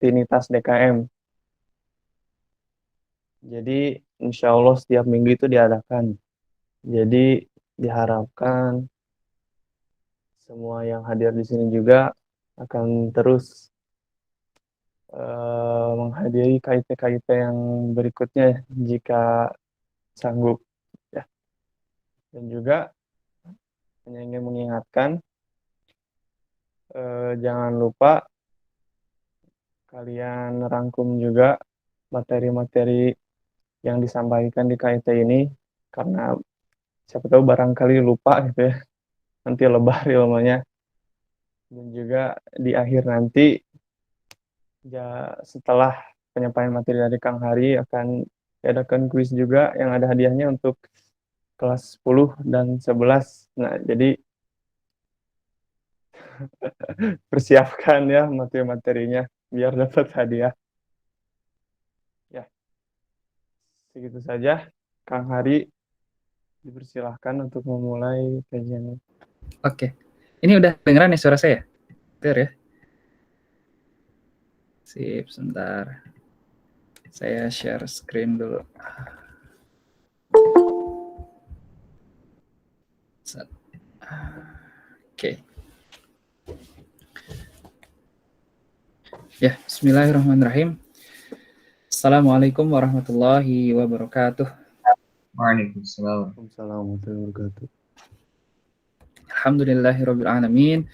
rutinitas DKM. Jadi insya Allah setiap minggu itu diadakan. Jadi diharapkan semua yang hadir di sini juga akan terus menghadiri KIP-KIP yang berikutnya jika sanggup ya. Dan juga hanya ingin mengingatkan jangan lupa kalian rangkum juga materi-materi yang disampaikan di KIP ini karena siapa tahu barangkali lupa gitu ya, nanti lebar ilmunya. Dan juga di akhir nanti ya setelah penyampaian materi dari Kang Hari akan diadakan kuis juga yang ada hadiahnya untuk kelas 10 dan 11. Nah, jadi persiapkan ya materi-materinya biar dapat hadiah. Ya, segitu saja. Kang Hari dipersilahkan untuk memulai kajiannya. Oke. Ini udah dengeran ya suara saya? Clear ya? Sip, sebentar. Saya share screen dulu. Oke. Ya, bismillahirrahmanirrahim. Assalamualaikum warahmatullahi wabarakatuh. Waalaikumsalam. Warahmatullahi wabarakatuh. Alhamdulillahirabbil alamin.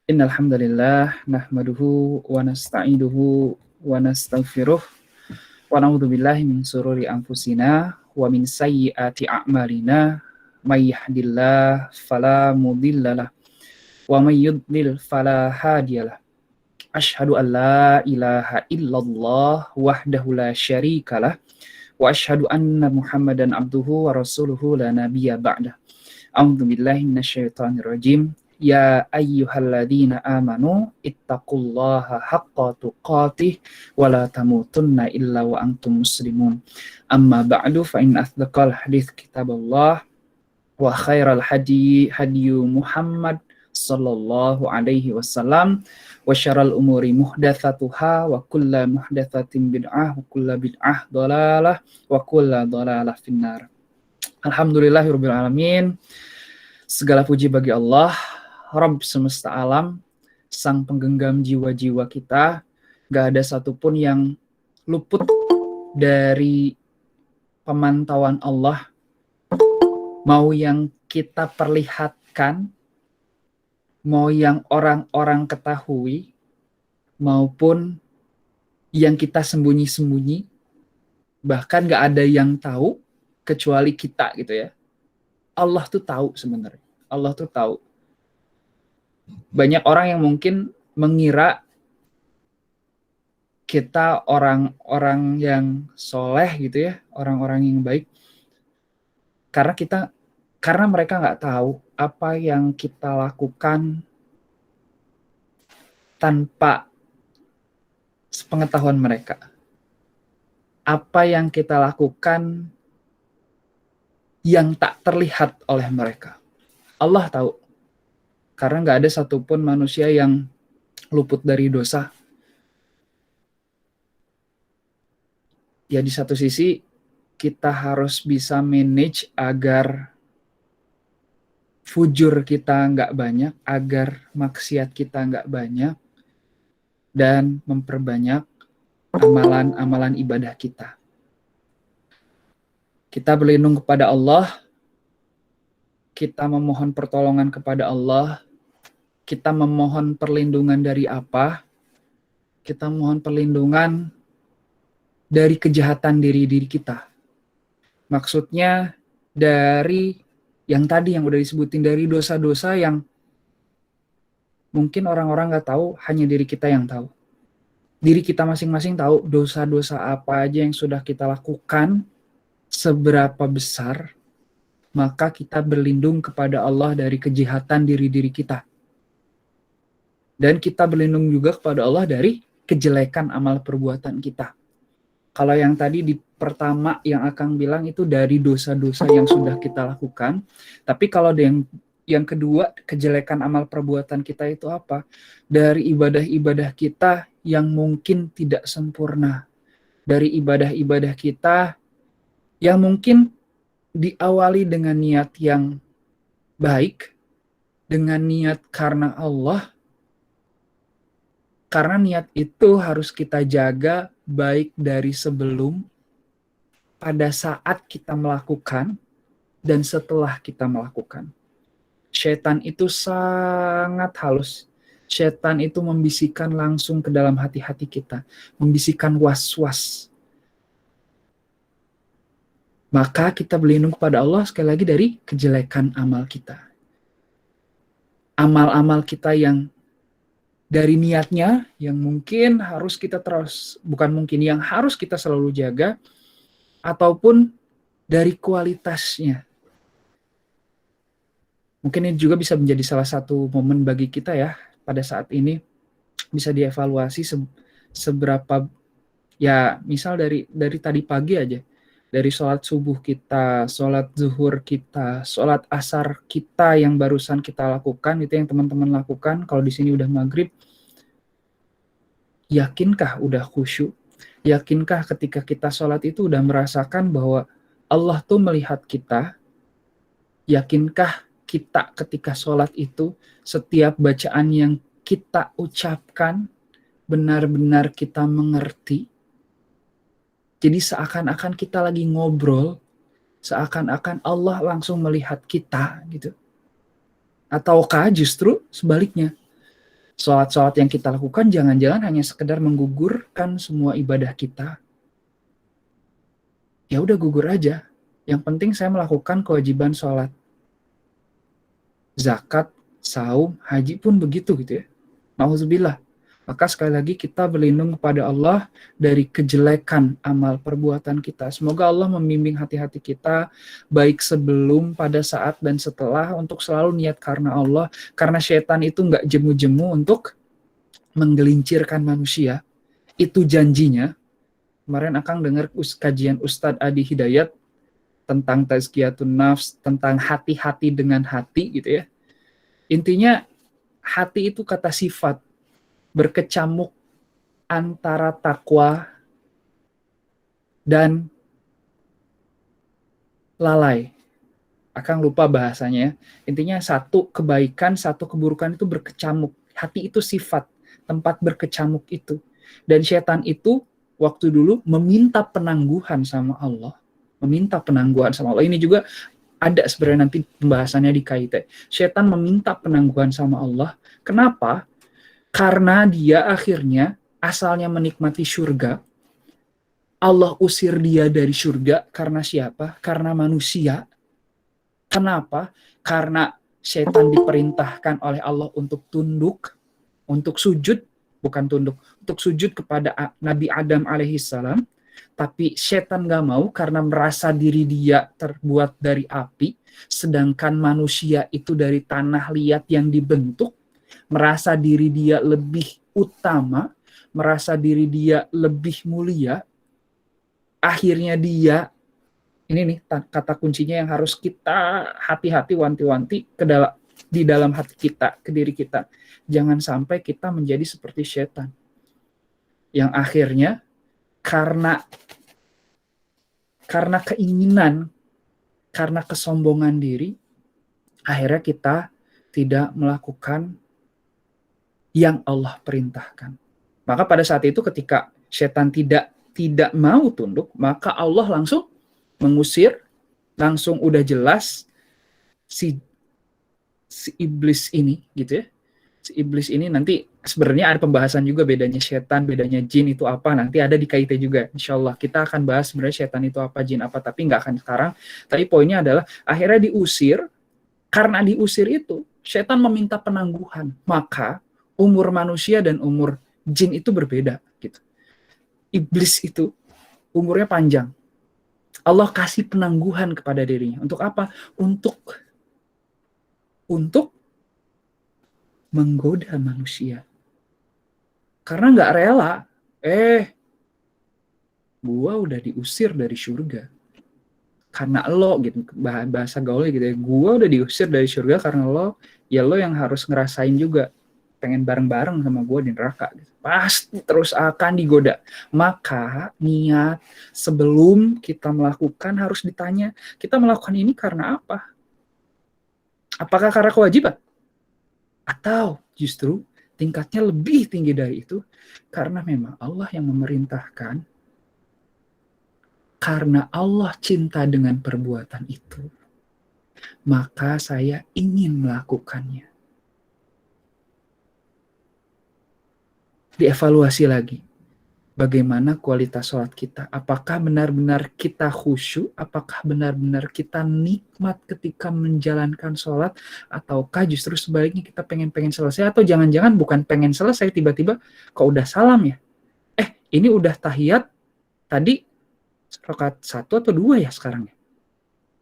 Innal hamdalillah nahmaduhu wa nasta'inuhu wa nastaghfiruh wa na'udzu billahi min shururi anfusina wa min sayyiati a'malina may yahdihillahu fala mudhillalah wa may yudlil fala hadiyalah. Asyhadu an la ilaha illallah wahdahu la syarikalah wa asyhadu anna Muhammadan abduhu wa rasuluhu la nabiyya ba'dah. A'udzu billahi minasyaitonir rajim. Ya ayyuhalladzina amanu ittaqullaha haqqa tuqatih wa la tamutunna illa wa antum muslimun. Amma ba'du fa in asdaqal hadits kitaballah wa khairal hadi hadyu Muhammad sallallahu alaihi wasallam wa syarrul umuri muhdatsatuha wa kullu muhdatsatin bid'ah wa kullu bid'ah dhalalah wa kullu dhalalah finnar. Alhamdulillahirabbil alamin. Segala puji bagi Allah, Rabb semesta alam, sang penggenggam jiwa-jiwa kita. Gak ada satupun yang luput dari pemantauan Allah. Mau yang kita perlihatkan, mau yang orang-orang ketahui, maupun yang kita sembunyi-sembunyi, bahkan gak ada yang tahu kecuali kita gitu ya. Allah tuh tahu sebenarnya. Allah tuh tahu. Banyak orang yang mungkin mengira kita orang-orang yang soleh gitu ya, orang-orang yang baik, karena mereka nggak tahu apa yang kita lakukan tanpa sepengetahuan mereka. Apa yang kita lakukan yang tak terlihat oleh mereka. Allah tahu. Karena nggak ada satupun manusia yang luput dari dosa. Ya di satu sisi kita harus bisa manage agar fujur kita nggak banyak, agar maksiat kita nggak banyak, dan memperbanyak amalan-amalan ibadah kita. Kita berlindung kepada Allah, kita memohon pertolongan kepada Allah, kita memohon perlindungan dari apa? Kita mohon perlindungan dari kejahatan diri kita. Maksudnya dari yang tadi yang udah disebutin, dari dosa-dosa yang mungkin orang-orang nggak tahu, hanya diri kita yang tahu. Diri kita masing-masing tahu dosa-dosa apa aja yang sudah kita lakukan, seberapa besar, maka kita berlindung kepada Allah dari kejahatan diri kita. Dan kita berlindung juga kepada Allah dari kejelekan amal perbuatan kita. Kalau yang tadi di pertama yang akan bilang itu dari dosa-dosa yang sudah kita lakukan. Tapi kalau yang kedua, kejelekan amal perbuatan kita itu apa? Dari ibadah-ibadah kita yang mungkin tidak sempurna, dari ibadah-ibadah kita yang mungkin diawali dengan niat yang baik, dengan niat karena Allah, karena niat itu harus kita jaga baik dari sebelum, pada saat kita melakukan, dan setelah kita melakukan. Setan itu sangat halus. Setan itu membisikkan langsung ke dalam hati-hati kita, membisikkan was-was. Maka kita berlindung kepada Allah sekali lagi dari kejelekan amal kita. Amal-amal kita yang dari niatnya, yang mungkin harus kita yang harus kita selalu jaga, ataupun dari kualitasnya. Mungkin ini juga bisa menjadi salah satu momen bagi kita ya, pada saat ini bisa dievaluasi seberapa, ya misal dari tadi pagi aja, dari sholat subuh kita, sholat zuhur kita, sholat asar kita yang barusan kita lakukan, itu yang teman-teman lakukan, kalau di sini udah maghrib, yakinkah udah khusyuk? Yakinkah ketika kita sholat itu udah merasakan bahwa Allah tuh melihat kita? Yakinkah kita ketika sholat itu, setiap bacaan yang kita ucapkan, benar-benar kita mengerti? Jadi seakan-akan kita lagi ngobrol, seakan-akan Allah langsung melihat kita gitu. Ataukah justru sebaliknya, sholat-sholat yang kita lakukan jangan-jangan hanya sekedar menggugurkan semua ibadah kita. Ya udah gugur aja. Yang penting saya melakukan kewajiban sholat. Zakat, saum, haji pun begitu gitu ya. Nauzubillah. Maka sekali lagi kita berlindung kepada Allah dari kejelekan amal perbuatan kita. Semoga Allah membimbing hati-hati kita baik sebelum, pada saat, dan setelah, untuk selalu niat karena Allah. Karena setan itu nggak jemu-jemu untuk menggelincirkan manusia. Itu janjinya. Kemarin Akang dengar kajian Ustadz Adi Hidayat tentang tazkiyatun nafs, tentang hati-hati dengan hati gitu ya. Intinya hati itu kata sifat, berkecamuk antara takwa dan lalai. Akang lupa bahasanya. Intinya satu kebaikan, satu keburukan itu berkecamuk. Hati itu sifat, tempat berkecamuk itu. Dan setan itu waktu dulu meminta penangguhan sama Allah. Meminta penangguhan sama Allah. Ini juga ada sebenarnya nanti pembahasannya di KIT. Setan meminta penangguhan sama Allah. Kenapa? Karena dia akhirnya asalnya menikmati surga. Allah usir dia dari surga karena siapa? Karena manusia. Kenapa? Karena setan diperintahkan oleh Allah untuk tunduk, untuk sujud, bukan tunduk, untuk sujud kepada Nabi Adam alaihissalam. Tapi setan gak mau karena merasa diri dia terbuat dari api, sedangkan manusia itu dari tanah liat yang dibentuk, merasa diri dia lebih utama, merasa diri dia lebih mulia. Akhirnya dia, ini nih kata kuncinya yang harus kita hati-hati, wanti-wanti di dalam hati kita, ke diri kita. Jangan sampai kita menjadi seperti setan. Yang akhirnya karena keinginan, karena kesombongan diri, akhirnya kita tidak melakukan yang Allah perintahkan. Maka pada saat itu ketika setan tidak mau tunduk, maka Allah langsung mengusir, langsung udah jelas si iblis ini gitu ya. Si iblis ini nanti sebenarnya ada pembahasan juga bedanya setan, bedanya jin itu apa, nanti ada di KIT juga. Insya Allah kita akan bahas sebenarnya setan itu apa, jin apa, tapi nggak akan sekarang. Tapi poinnya adalah akhirnya diusir. Karena diusir itu, setan meminta penangguhan. Maka umur manusia dan umur jin itu berbeda gitu. Iblis itu umurnya panjang. Allah kasih penangguhan kepada dirinya. Untuk apa? Untuk menggoda manusia. Karena nggak rela. Gua udah diusir dari surga. Karena lo gitu, bahasa gaulnya gitu ya. Gua udah diusir dari surga karena lo, ya lo yang harus ngerasain juga pengen bareng-bareng sama gue di neraka. Pasti terus akan digoda. Maka niat sebelum kita melakukan harus ditanya, kita melakukan ini karena apa? Apakah karena kewajiban? Atau justru tingkatnya lebih tinggi dari itu, karena memang Allah yang memerintahkan, karena Allah cinta dengan perbuatan itu, maka saya ingin melakukannya. Dievaluasi lagi, bagaimana kualitas sholat kita. Apakah benar-benar kita khusyuk? Apakah benar-benar kita nikmat ketika menjalankan sholat? Ataukah justru sebaliknya kita pengen selesai? Atau jangan-jangan bukan pengen selesai, tiba-tiba kok udah salam ya? Ini udah tahiyat, tadi rakaat 1 atau 2 ya sekarang ya?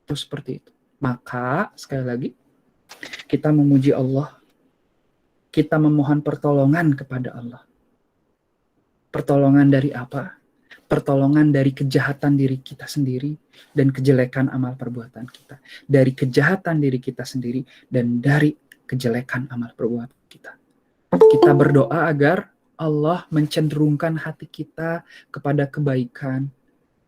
Itu seperti itu. Maka sekali lagi, kita memuji Allah, kita memohon pertolongan kepada Allah. Pertolongan dari apa? Pertolongan dari kejahatan diri kita sendiri dan kejelekan amal perbuatan kita. Dari kejahatan diri kita sendiri dan dari kejelekan amal perbuatan kita. Kita berdoa agar Allah mencenderungkan hati kita kepada kebaikan,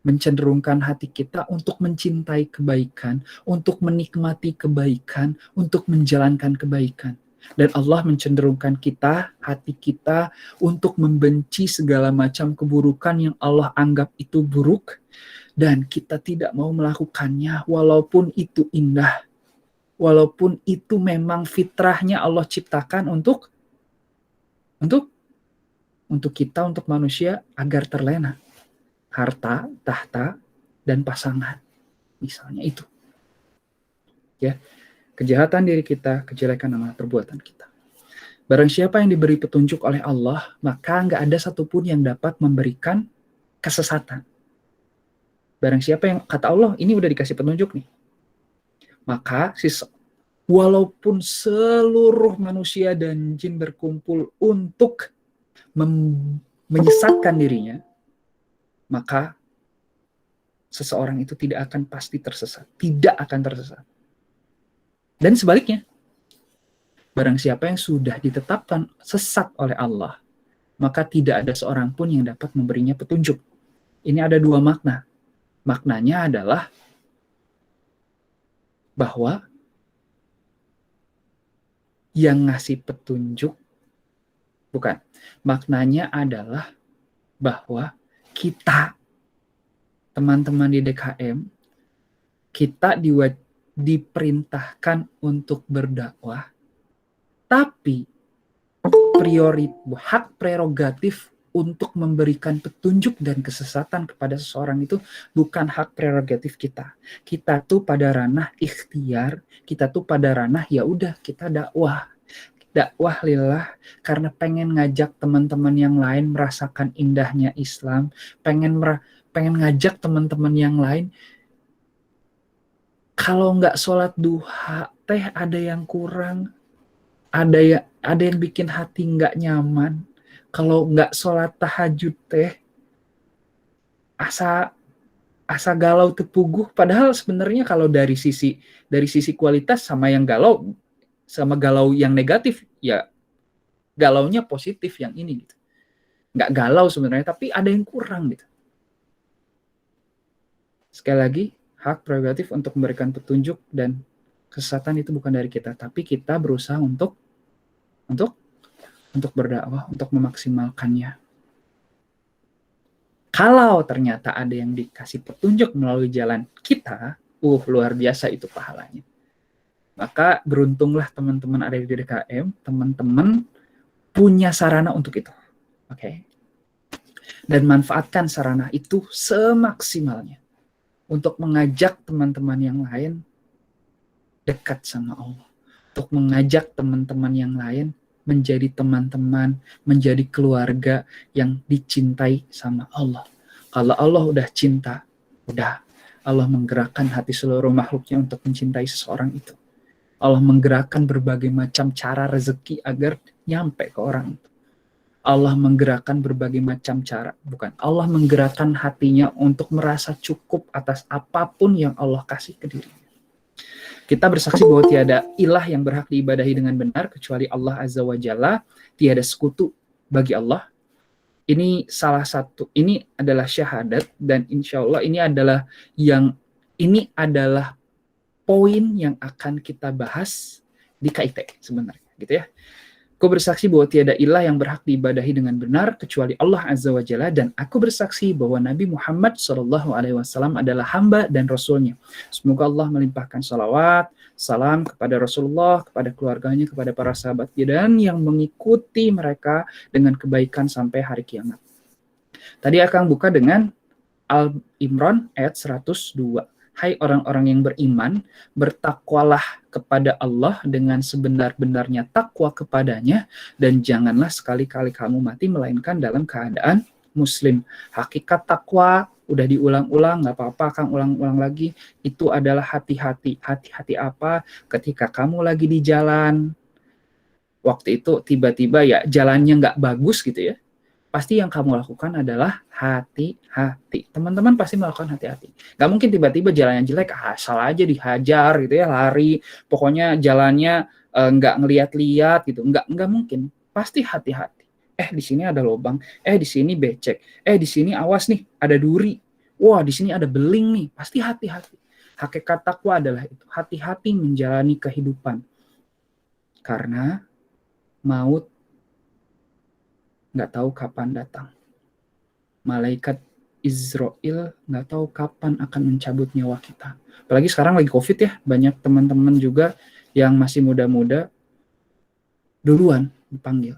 mencenderungkan hati kita untuk mencintai kebaikan, untuk menikmati kebaikan, untuk menjalankan kebaikan. Dan Allah mencenderungkan kita, hati kita, untuk membenci segala macam keburukan yang Allah anggap itu buruk, dan kita tidak mau melakukannya walaupun itu indah, walaupun itu memang fitrahnya Allah ciptakan untuk kita, untuk manusia, agar terlena harta, tahta, dan pasangan, misalnya itu ya. Kejahatan diri kita, kejelekan amal perbuatan kita. Barang siapa yang diberi petunjuk oleh Allah, maka nggak ada satupun yang dapat memberikan kesesatan. Barang siapa yang, kata Allah, ini udah dikasih petunjuk nih, maka walaupun seluruh manusia dan jin berkumpul untuk menyesatkan dirinya, maka seseorang itu tidak akan pasti tersesat, tidak akan tersesat. Dan sebaliknya, barang siapa yang sudah ditetapkan sesat oleh Allah, maka tidak ada seorang pun yang dapat memberinya petunjuk. Ini ada 2 makna. Maknanya adalah bahwa yang ngasih petunjuk, bukan. Maknanya adalah bahwa kita, teman-teman di DKM, kita diperintahkan untuk berdakwah, tapi hak prerogatif untuk memberikan petunjuk dan kesesatan kepada seseorang itu bukan hak prerogatif kita. Kita tuh pada ranah ikhtiar, kita tuh pada ranah ya udah kita dakwah lillah, karena pengen ngajak teman-teman yang lain merasakan indahnya Islam, pengen ngajak teman-teman yang lain. Kalau nggak sholat duha teh ada yang kurang, ada yang bikin hati nggak nyaman. Kalau nggak sholat tahajud teh asa galau tepuguh. Padahal sebenarnya kalau dari sisi kualitas sama galau yang negatif, ya galaunya positif yang ini gitu. Nggak galau sebenarnya, tapi ada yang kurang gitu. Sekali lagi, hak prerogatif untuk memberikan petunjuk dan kesesatan itu bukan dari kita, tapi kita berusaha untuk berdakwah, untuk memaksimalkannya. Kalau ternyata ada yang dikasih petunjuk melalui jalan kita, luar biasa itu pahalanya. Maka beruntunglah teman-teman ada di DKM, teman-teman punya sarana untuk itu. Oke. Dan manfaatkan sarana itu semaksimalnya untuk mengajak teman-teman yang lain dekat sama Allah. Untuk mengajak teman-teman yang lain menjadi teman-teman, menjadi keluarga yang dicintai sama Allah. Kalau Allah udah cinta, udah Allah menggerakkan hati seluruh makhluknya untuk mencintai seseorang itu. Allah menggerakkan berbagai macam cara rezeki agar nyampe ke orang itu. Allah menggerakkan berbagai macam cara, bukan. Allah menggerakkan hatinya untuk merasa cukup atas apapun yang Allah kasih ke dirinya. Kita bersaksi bahwa tiada ilah yang berhak diibadahi dengan benar kecuali Allah Azza wa Jalla, tiada sekutu bagi Allah. Ini salah satu, ini adalah syahadat, dan insya Allah ini adalah poin yang akan kita bahas di KIT sebenarnya, gitu ya. Aku bersaksi bahwa tiada ilah yang berhak diibadahi dengan benar kecuali Allah Azza wa Jalla, dan aku bersaksi bahwa Nabi Muhammad SAW adalah hamba dan Rasulnya. Semoga Allah melimpahkan salawat, salam kepada Rasulullah, kepada keluarganya, kepada para sahabatnya, dan yang mengikuti mereka dengan kebaikan sampai hari kiamat. Tadi akan buka dengan Al-Imran ayat 102. Hai orang-orang yang beriman, bertakwalah kepada Allah dengan sebenar-benarnya takwa kepadanya, dan janganlah sekali-kali kamu mati melainkan dalam keadaan muslim. Hakikat takwa udah diulang-ulang, nggak apa-apa Kang ulang-ulang lagi. Itu adalah hati-hati. Hati-hati apa? Ketika kamu lagi di jalan, waktu itu tiba-tiba ya jalannya nggak bagus gitu ya, pasti yang kamu lakukan adalah hati-hati. Teman-teman pasti melakukan hati-hati. Gak mungkin tiba-tiba jalannya jelek, asal aja dihajar gitu ya, lari. Pokoknya jalannya nggak ngeliat-liat gitu. Nggak mungkin. Pasti hati-hati. Di sini ada lubang. Di sini becek. Di sini awas nih, ada duri. Wah, di sini ada beling nih. Pasti hati-hati. Hakikat takwa adalah itu. Hati-hati menjalani kehidupan. Karena maut nggak tahu kapan datang. Malaikat Israel nggak tahu kapan akan mencabut nyawa kita. Apalagi sekarang lagi COVID ya, banyak teman-teman juga yang masih muda-muda duluan dipanggil.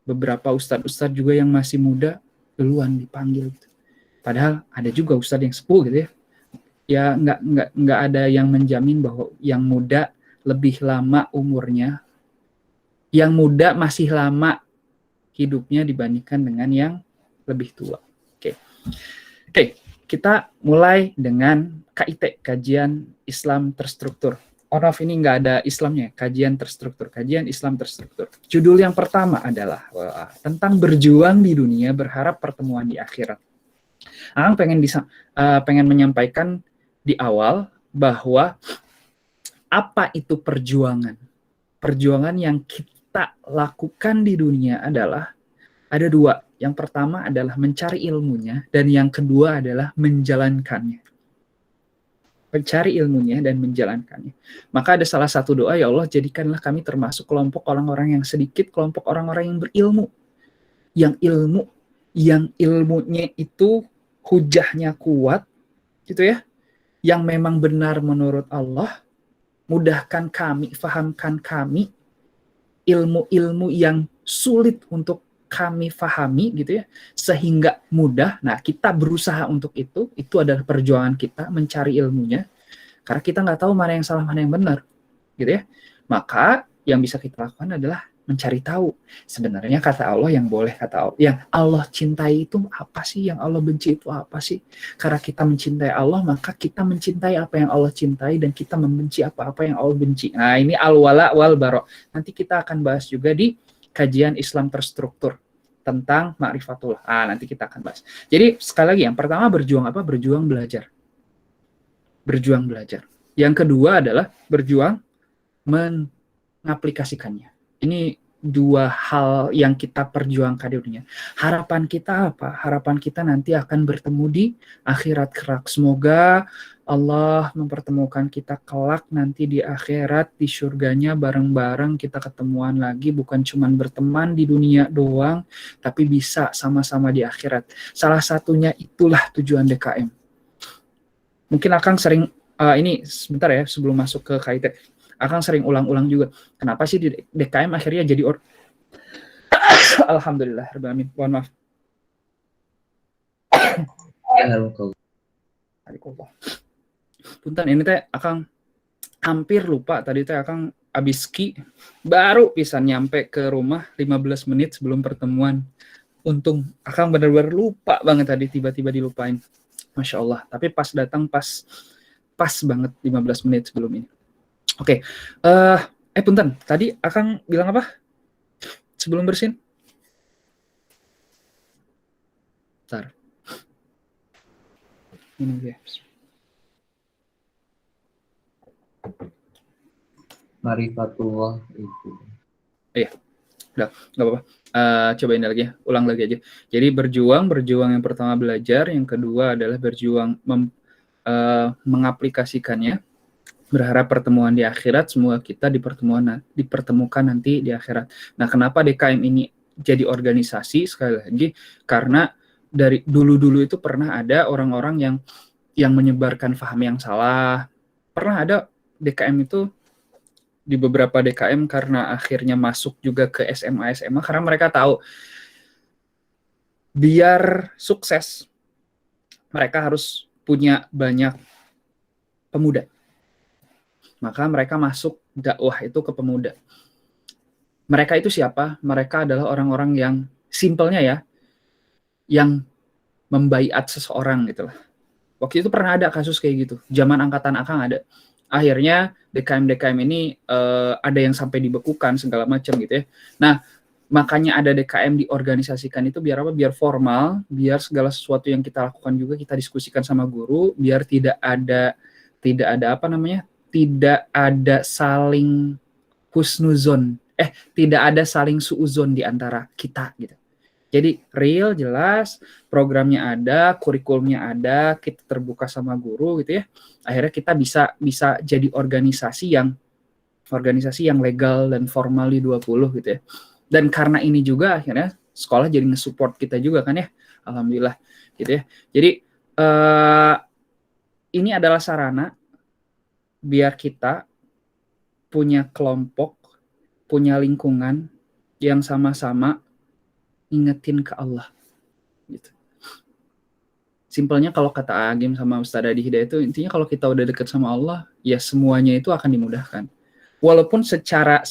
Beberapa ustadz-ustadz juga yang masih muda duluan dipanggil. Padahal ada juga ustadz yang sepuh gitu ya. Ya nggak ada yang menjamin bahwa yang muda lebih lama umurnya, yang muda masih lama hidupnya dibandingkan dengan yang lebih tua. Oke, kita mulai dengan KIT, kajian Islam terstruktur. Ini nggak ada Islamnya, kajian terstruktur, kajian Islam terstruktur. Judul yang pertama adalah tentang berjuang di dunia, berharap pertemuan di akhirat. Akang pengen menyampaikan di awal bahwa apa itu perjuangan? Perjuangan yang kita lakukan di dunia adalah ada dua. Yang pertama adalah mencari ilmunya, dan yang kedua adalah menjalankannya. Mencari ilmunya dan menjalankannya. Maka ada salah satu doa, ya Allah jadikanlah kami termasuk kelompok orang-orang yang sedikit, kelompok orang-orang yang berilmu. Yang ilmunya itu hujahnya kuat, gitu ya. Yang memang benar menurut Allah, mudahkan kami, fahamkan kami ilmu-ilmu yang sulit untuk kami fahami gitu ya, sehingga mudah. Nah, kita berusaha untuk itu adalah perjuangan kita mencari ilmunya, karena kita nggak tahu mana yang salah, mana yang benar, gitu ya. Maka yang bisa kita lakukan adalah mencari tahu. Sebenarnya kata Allah yang boleh, kata Allah, yang Allah cintai itu apa sih, yang Allah benci itu apa sih? Karena kita mencintai Allah, maka kita mencintai apa yang Allah cintai, dan kita membenci apa-apa yang Allah benci. Nah, ini al-wala wal bara. Nanti kita akan bahas juga di kajian Islam terstruktur tentang ma'rifatullah. Nanti kita akan bahas. Jadi sekali lagi, yang pertama berjuang apa? Berjuang belajar. Berjuang belajar. Yang kedua adalah berjuang mengaplikasikannya. Ini dua hal yang kita perjuangkan di dunia. Harapan kita apa? Harapan kita nanti akan bertemu di akhirat kelak. Semoga Allah mempertemukan kita kelak nanti di akhirat, di surganya bareng-bareng kita ketemuan lagi, bukan cuma berteman di dunia doang, tapi bisa sama-sama di akhirat. Salah satunya itulah tujuan DKM. Mungkin Akang sering, ini sebentar ya sebelum masuk ke KIT, Akang sering ulang-ulang juga. Kenapa sih di DKM akhirnya jadi Alhamdulillah, mohon maaf. Punten, ini teh Akang hampir lupa tadi teh Akang abis ski, baru bisa nyampe ke rumah 15 menit sebelum pertemuan. Untung Akang benar-benar lupa banget tadi, tiba-tiba dilupain. Masya Allah. Tapi pas datang pas banget 15 menit sebelum ini. Oke. Punten, tadi Akang bilang apa? Sebelum bersin? Bentar. Ini dia. Marifatullah itu. Iya, udah, nggak apa-apa. Cobain lagi ya, ulang lagi aja. Jadi berjuang yang pertama belajar, yang kedua adalah berjuang mengaplikasikannya. Berharap pertemuan di akhirat, semua kita dipertemukan nanti di akhirat. Nah, kenapa DKM ini jadi organisasi? Sekali lagi, karena dari dulu-dulu itu pernah ada orang-orang yang menyebarkan paham yang salah. Pernah ada DKM itu di beberapa DKM karena akhirnya masuk juga ke SMA karena mereka tahu biar sukses mereka harus punya banyak pemuda. Maka mereka masuk dakwah itu ke pemuda. Mereka itu siapa? Mereka adalah orang-orang yang simpelnya ya, yang membaiat seseorang gitu lah. Waktu itu pernah ada kasus kayak gitu. Zaman angkatan Akang ada. Akhirnya DKM ini ada yang sampai dibekukan segala macam gitu ya. Nah, makanya ada DKM diorganisasikan itu biar apa? Biar formal, biar segala sesuatu yang kita lakukan juga kita diskusikan sama guru, biar tidak ada apa namanya? Tidak ada saling husnuzon. Tidak ada saling suuzon di antara kita gitu. Jadi real, jelas, programnya ada, kurikulumnya ada, kita terbuka sama guru gitu ya. Akhirnya kita bisa jadi organisasi yang legal dan formal di 20 gitu ya. Dan karena ini juga akhirnya sekolah jadi nge-support kita juga kan ya. Alhamdulillah gitu ya. Jadi ini adalah sarana biar kita punya kelompok, punya lingkungan yang sama-sama ingetin ke Allah gitu. Simpelnya kalau kata Agim sama Ustaz Adi Hidayat itu intinya kalau kita udah deket sama Allah, ya semuanya itu akan dimudahkan. Walaupun secara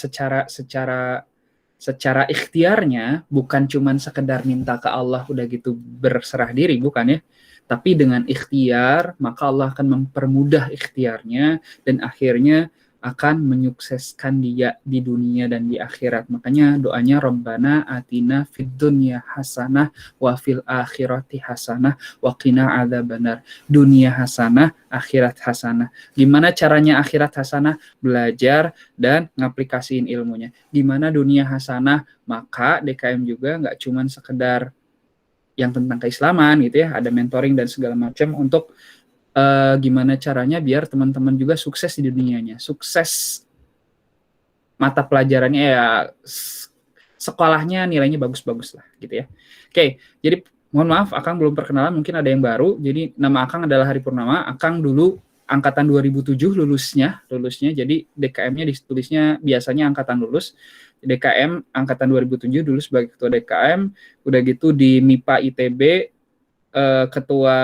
ikhtiarnya bukan cuman sekedar minta ke Allah udah gitu berserah diri, bukan ya. Tapi dengan ikhtiar, maka Allah akan mempermudah ikhtiarnya dan akhirnya akan menyukseskan dia di dunia dan di akhirat. Makanya doanya Rabbana atina fid dunya hasanah wa fil akhirati hasanah wa qina adzabannar. Dunia hasanah, akhirat hasanah. Gimana caranya akhirat hasanah? Belajar dan ngaplikasiin ilmunya. Gimana dunia hasanah? Maka DKM juga nggak cuman sekedar yang tentang keislaman gitu ya, ada mentoring dan segala macam untuk gimana caranya biar teman-teman juga sukses di dunianya, sukses mata pelajarannya ya, sekolahnya nilainya bagus-bagus lah gitu ya. Oke, jadi mohon maaf Akang belum perkenalan, mungkin ada yang baru. Jadi nama Akang adalah Hari Purnama. Akang dulu angkatan 2007 lulusnya, jadi DKM-nya ditulisnya biasanya angkatan lulus. DKM angkatan 2007 dulu sebagai ketua DKM, udah gitu di MIPA ITB ketua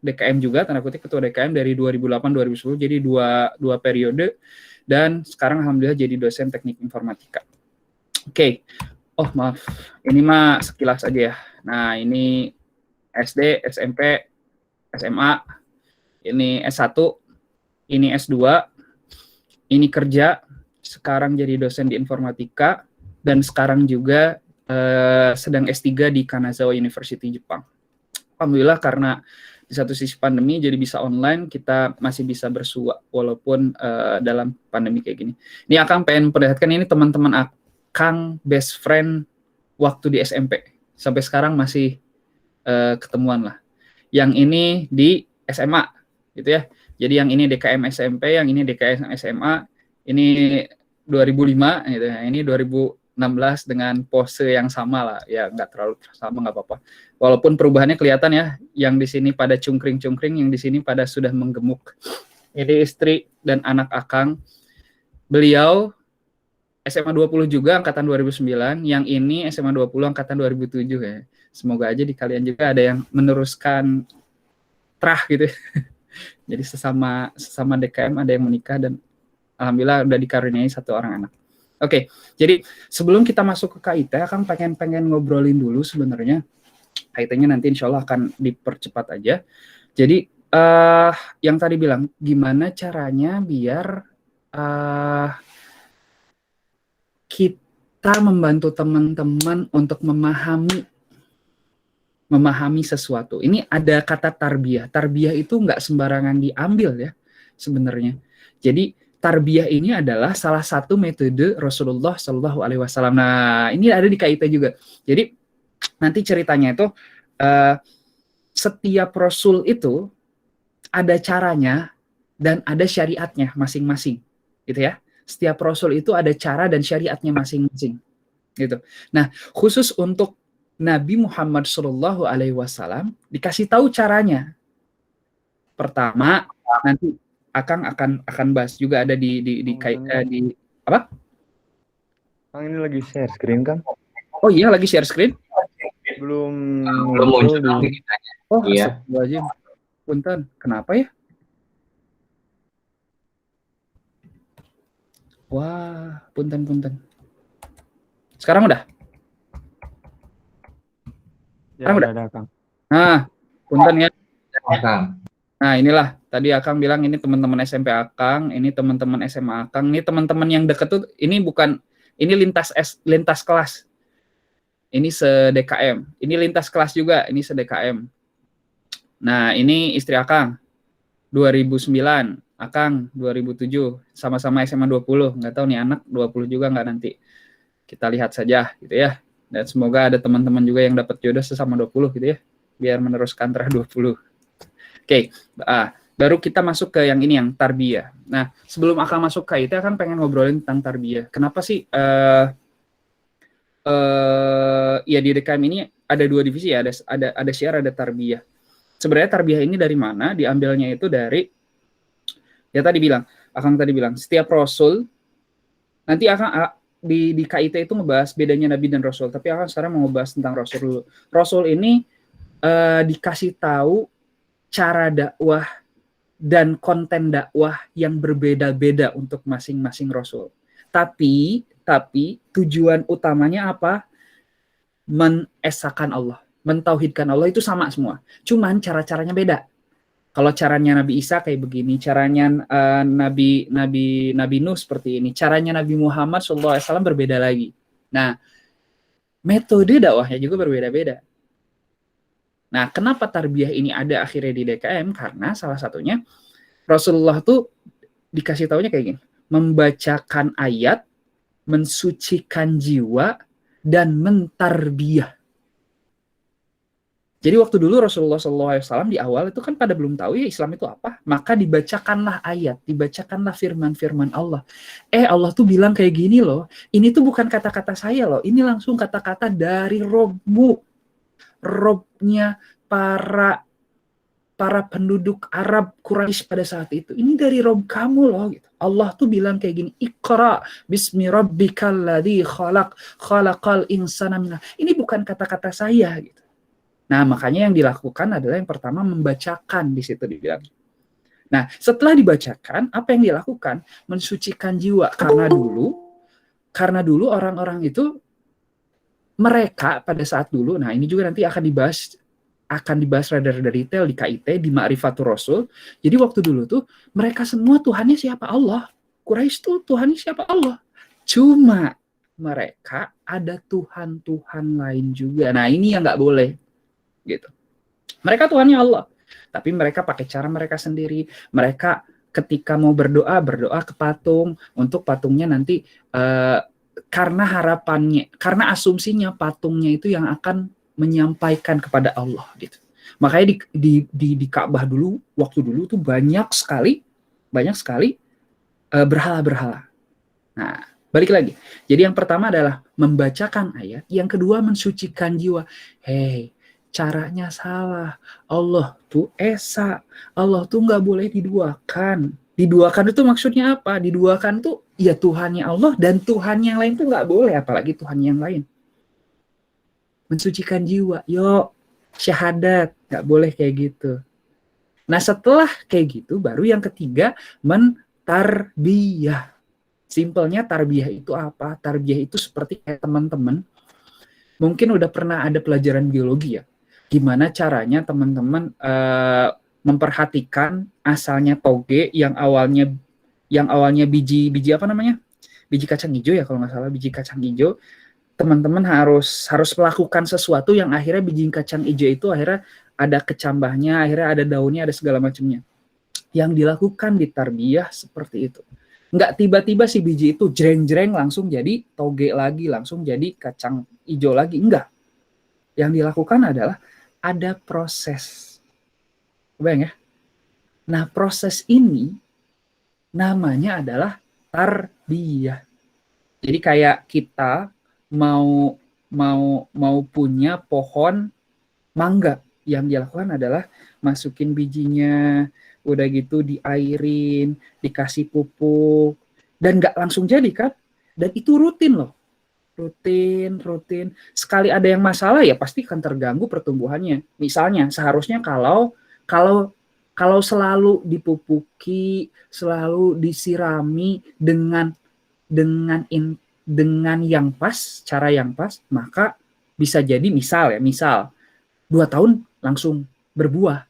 DKM juga, tanda kutip ketua DKM dari 2008-2010, jadi dua periode, dan sekarang alhamdulillah jadi dosen teknik informatika. Oke. Oh maaf, ini mah sekilas aja ya. Nah ini SD, SMP, SMA, ini S1, ini S2, ini kerja, sekarang jadi dosen di informatika, dan sekarang juga sedang S3 di Kanazawa University Jepang. Alhamdulillah karena di satu sisi pandemi jadi bisa online, kita masih bisa bersua walaupun dalam pandemi kayak gini. Ini Akang pengen perlihatkan, ini teman-teman Akang best friend waktu di SMP. Sampai sekarang masih ketemuan lah. Yang ini di SMA gitu ya. Jadi yang ini DKM SMP, yang ini DKM SMA, ini 2005 gitu ya. Ini 2016 dengan pose yang sama lah. Ya nggak terlalu sama, nggak apa-apa. Walaupun perubahannya kelihatan ya, yang di sini pada cungkring-cungkring, yang di sini pada sudah menggemuk. Ini istri dan anak Akang. Beliau SMA 20 juga angkatan 2009, yang ini SMA 20 angkatan 2007 ya. Semoga aja di kalian juga ada yang meneruskan terah gitu. Jadi sesama DKM ada yang menikah dan alhamdulillah udah dikaruniai satu orang anak. Oke, jadi sebelum kita masuk ke KIT, Akang pengen ngobrolin dulu sebenarnya. KIT-nya nanti insya Allah akan dipercepat aja. Jadi yang tadi bilang, gimana caranya biar kita membantu teman-teman untuk memahami sesuatu. Ini ada kata tarbiyah. Tarbiyah itu nggak sembarangan diambil ya sebenarnya. Jadi tarbiyah ini adalah salah satu metode Rasulullah Shallallahu Alaihi Wasallam. Nah, ini ada di KIT juga. Jadi nanti ceritanya itu setiap Rasul itu ada caranya dan ada syariatnya masing-masing, gitu ya. Setiap Rasul itu ada cara dan syariatnya masing-masing, gitu. Nah, khusus untuk Nabi Muhammad Shallallahu Alaihi Wasallam dikasih tahu caranya. Pertama, nanti Akang akan bahas juga ada di apa? Kang ini lagi share screen kan? Oh iya, lagi share screen? Belum muncul di... Oh, Iya. astagfirullahaladzim. Punten, kenapa ya? Wah, punten. Sekarang udah? Ya, udah, Kang. Nah, punten ya. Kang. Nah, inilah tadi Akang bilang ini teman-teman SMP Akang, ini teman-teman SMA Akang, ini teman-teman yang deket tuh, ini bukan, ini lintas kelas. Ini se-DKM. Ini lintas kelas juga, ini se-DKM. Nah, ini istri Akang, 2009, Akang 2007, sama-sama SMA 20, nggak tahu nih anak 20 juga nggak nanti. Kita lihat saja gitu ya. Dan semoga ada teman-teman juga yang dapat jodoh sesama 20 gitu ya, biar meneruskan terah 20. Oke, baru kita masuk ke yang ini, yang tarbiyah. Nah, sebelum Akang masuk ke itu, Akang pengen ngobrolin tentang tarbiyah. Kenapa sih ya di DKM ini ada dua divisi ya, ada syiar, ada tarbiyah. Sebenarnya tarbiyah ini dari mana? Diambilnya itu dari, ya tadi bilang, Akang tadi bilang, setiap Rasul, nanti Akang di KIT itu ngebahas bedanya Nabi dan Rasul, tapi Akang sekarang mau ngebahas tentang Rasul dulu. Rasul ini dikasih tahu cara dakwah dan konten dakwah yang berbeda-beda untuk masing-masing Rasul. Tapi tujuan utamanya apa? Menesakan Allah, mentauhidkan Allah, itu sama semua. Cuman cara-caranya beda. Kalau caranya Nabi Isa kayak begini, caranya Nabi Nuh seperti ini, caranya Nabi Muhammad SAW berbeda lagi. Nah, metode dakwahnya juga berbeda-beda. Nah, kenapa tarbiyah ini ada akhirnya di DKM? Karena salah satunya Rasulullah tuh dikasih taunya kayak gini, membacakan ayat, mensucikan jiwa, dan mentarbiyah. Jadi waktu dulu Rasulullah SAW di awal itu kan pada belum tahu ya Islam itu apa, maka dibacakanlah ayat, dibacakanlah firman-firman Allah. Allah tuh bilang kayak gini loh, ini tuh bukan kata-kata saya loh, ini langsung kata-kata dari Robmu, Robnya para penduduk Arab Quraisy pada saat itu. Ini dari Rob kamu loh. Gitu. Allah tuh bilang kayak gini, Iqra bismi rabbikal ladzi khalaq, khalaqal insana min. Ini bukan kata-kata saya gitu. Nah, makanya yang dilakukan adalah yang pertama membacakan, di situ dibilang. Nah, setelah dibacakan, apa yang dilakukan? Mensucikan jiwa. Karena dulu orang-orang itu, mereka pada saat dulu, nah ini juga nanti akan dibahas rada-rada detail di KIT, di Ma'rifatul Rasul. Jadi waktu dulu tuh, mereka semua Tuhannya siapa? Allah. Quraisy tuh Tuhannya siapa? Allah. Cuma mereka ada Tuhan-Tuhan lain juga. Nah, ini yang nggak boleh. Gitu. Mereka Tuhannya Allah, tapi mereka pakai cara mereka sendiri. Mereka ketika mau berdoa ke patung, untuk patungnya nanti karena harapannya, karena asumsinya patungnya itu yang akan menyampaikan kepada Allah gitu. Makanya di Ka'bah dulu, waktu dulu tuh banyak sekali berhala-berhala. Nah, balik lagi. Jadi yang pertama adalah membacakan ayat, yang kedua mensucikan jiwa. Caranya salah. Allah tuh esa. Allah tuh nggak boleh diduakan. Diduakan itu maksudnya apa? Diduakan tuh ya Tuhannya Allah dan Tuhan yang lain tuh nggak boleh, apalagi Tuhan yang lain. Mensucikan jiwa. Yuk, syahadat. Nggak boleh kayak gitu. Nah, setelah kayak gitu, baru yang ketiga, mentarbiyah. Simpelnya tarbiyah itu apa? Tarbiyah itu seperti kayak teman-teman. Mungkin udah pernah ada pelajaran biologi ya. Gimana caranya teman-teman memperhatikan asalnya toge yang awalnya biji apa namanya? Biji kacang hijau ya kalau nggak salah, biji kacang hijau. Teman-teman harus melakukan sesuatu yang akhirnya biji kacang hijau itu akhirnya ada kecambahnya, akhirnya ada daunnya, ada segala macamnya. Yang dilakukan di tarbiyah seperti itu. Nggak tiba-tiba si biji itu jreng-jreng langsung jadi toge lagi, langsung jadi kacang hijau lagi. Enggak. Yang dilakukan adalah ada proses. Bayang ya? Nah, proses ini namanya adalah tarbiyah. Jadi kayak kita mau mau punya pohon mangga, yang dilakukan adalah masukin bijinya, udah gitu diairin, dikasih pupuk, dan nggak langsung jadi kan? Dan itu rutin loh, rutin. Sekali ada yang masalah ya pasti akan terganggu pertumbuhannya. Misalnya seharusnya kalau kalau selalu dipupuki, selalu disirami dengan yang pas, cara yang pas, maka bisa jadi misal 2 tahun langsung berbuah.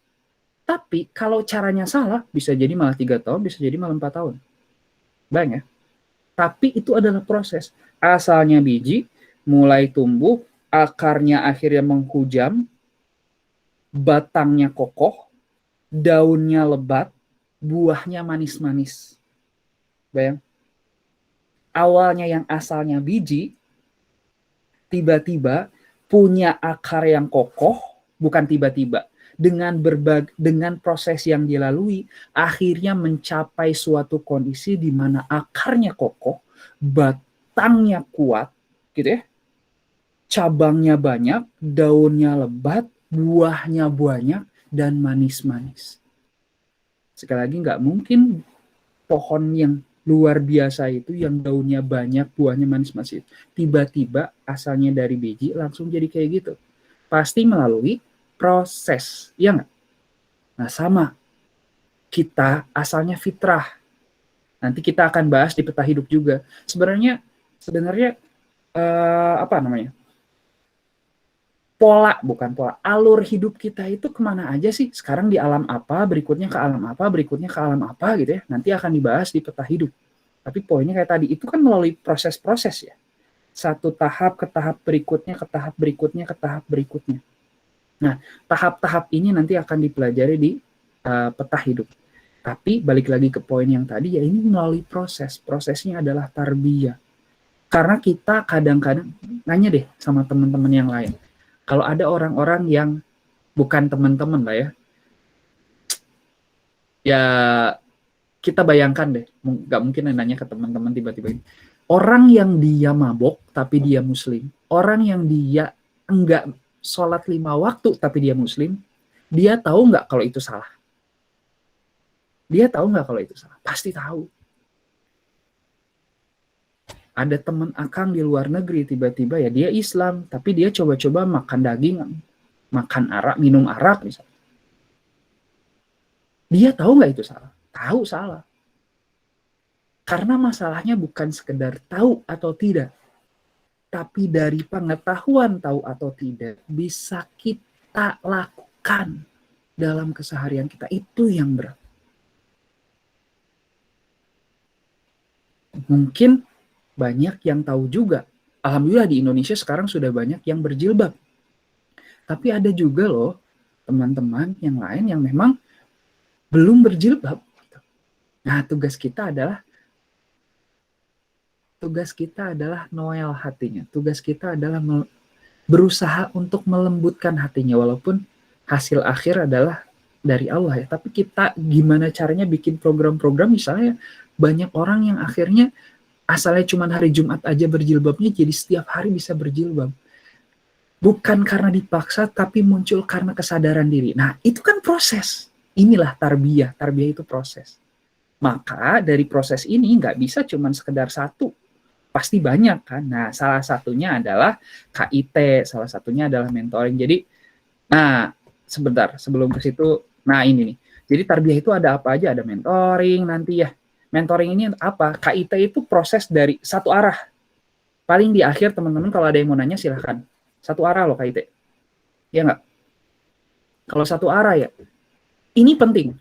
Tapi kalau caranya salah, bisa jadi malah 3 tahun, bisa jadi malah 4 tahun. Bayang ya? Tapi itu adalah proses. Asalnya biji, mulai tumbuh, akarnya akhirnya menghujam, batangnya kokoh, daunnya lebat, buahnya manis-manis. Bayang? Awalnya yang asalnya biji, tiba-tiba punya akar yang kokoh, bukan tiba-tiba, dengan proses yang dilalui, akhirnya mencapai suatu kondisi di mana akarnya kokoh, batangnya kuat, gitu ya, cabangnya banyak, daunnya lebat, buahnya banyak, dan manis-manis. Sekali lagi, nggak mungkin pohon yang luar biasa itu, yang daunnya banyak, buahnya manis-manis, tiba-tiba asalnya dari biji langsung jadi kayak gitu. Pasti melalui proses, ya nggak? Nah sama, kita asalnya fitrah. Nanti kita akan bahas di peta hidup juga. Sebenarnya apa namanya? Alur hidup kita itu kemana aja sih? Sekarang di alam apa, berikutnya ke alam apa, berikutnya ke alam apa gitu ya. Nanti akan dibahas di peta hidup. Tapi poinnya kayak tadi, itu kan melalui proses-proses ya. Satu tahap ke tahap berikutnya, ke tahap berikutnya, ke tahap berikutnya. Nah, tahap-tahap ini nanti akan dipelajari di peta hidup. Tapi balik lagi ke poin yang tadi, ya ini melalui proses. Prosesnya adalah tarbiyah. Karena kita kadang-kadang, nanya deh sama teman-teman yang lain. Kalau ada orang-orang yang bukan teman-teman lah ya, ya kita bayangkan deh, nggak mungkin nanya ke teman-teman tiba-tiba ini. Orang yang dia mabok tapi dia muslim, orang yang dia enggak sholat 5 waktu tapi dia muslim, dia tahu nggak kalau itu salah? Dia tahu nggak kalau itu salah? Pasti tahu. Ada teman akang di luar negeri, tiba-tiba ya dia Islam, tapi dia coba-coba makan daging, makan arak, minum arak misalnya. Dia tahu nggak itu salah? Tahu salah. Karena masalahnya bukan sekedar tahu atau tidak, tapi dari pengetahuan tahu atau tidak bisa kita lakukan dalam keseharian kita. Itu yang berat. Mungkin banyak yang tahu juga. Alhamdulillah di Indonesia sekarang sudah banyak yang berjilbab. Tapi ada juga loh teman-teman yang lain yang memang belum berjilbab. Nah, tugas kita adalah noel hatinya. Tugas kita adalah berusaha untuk melembutkan hatinya, walaupun hasil akhir adalah dari Allah ya. Tapi kita gimana caranya bikin program-program, misalnya banyak orang yang akhirnya asalnya cuma hari Jumat aja berjilbabnya, jadi setiap hari bisa berjilbab. Bukan karena dipaksa, tapi muncul karena kesadaran diri. Nah, itu kan proses. Inilah tarbiyah. Tarbiyah itu proses. Maka dari proses ini nggak bisa cuma sekedar satu. Pasti banyak kan. Nah, salah satunya adalah KIT, salah satunya adalah mentoring. Jadi, nah, sebentar sebelum ke situ, nah ini nih. Jadi tarbiyah itu ada apa aja? Ada mentoring nanti ya. Mentoring ini apa? KIT itu proses dari satu arah. Paling di akhir teman-teman kalau ada yang mau nanya silahkan. Satu arah loh KIT. Ya nggak? Kalau satu arah ya. Ini penting.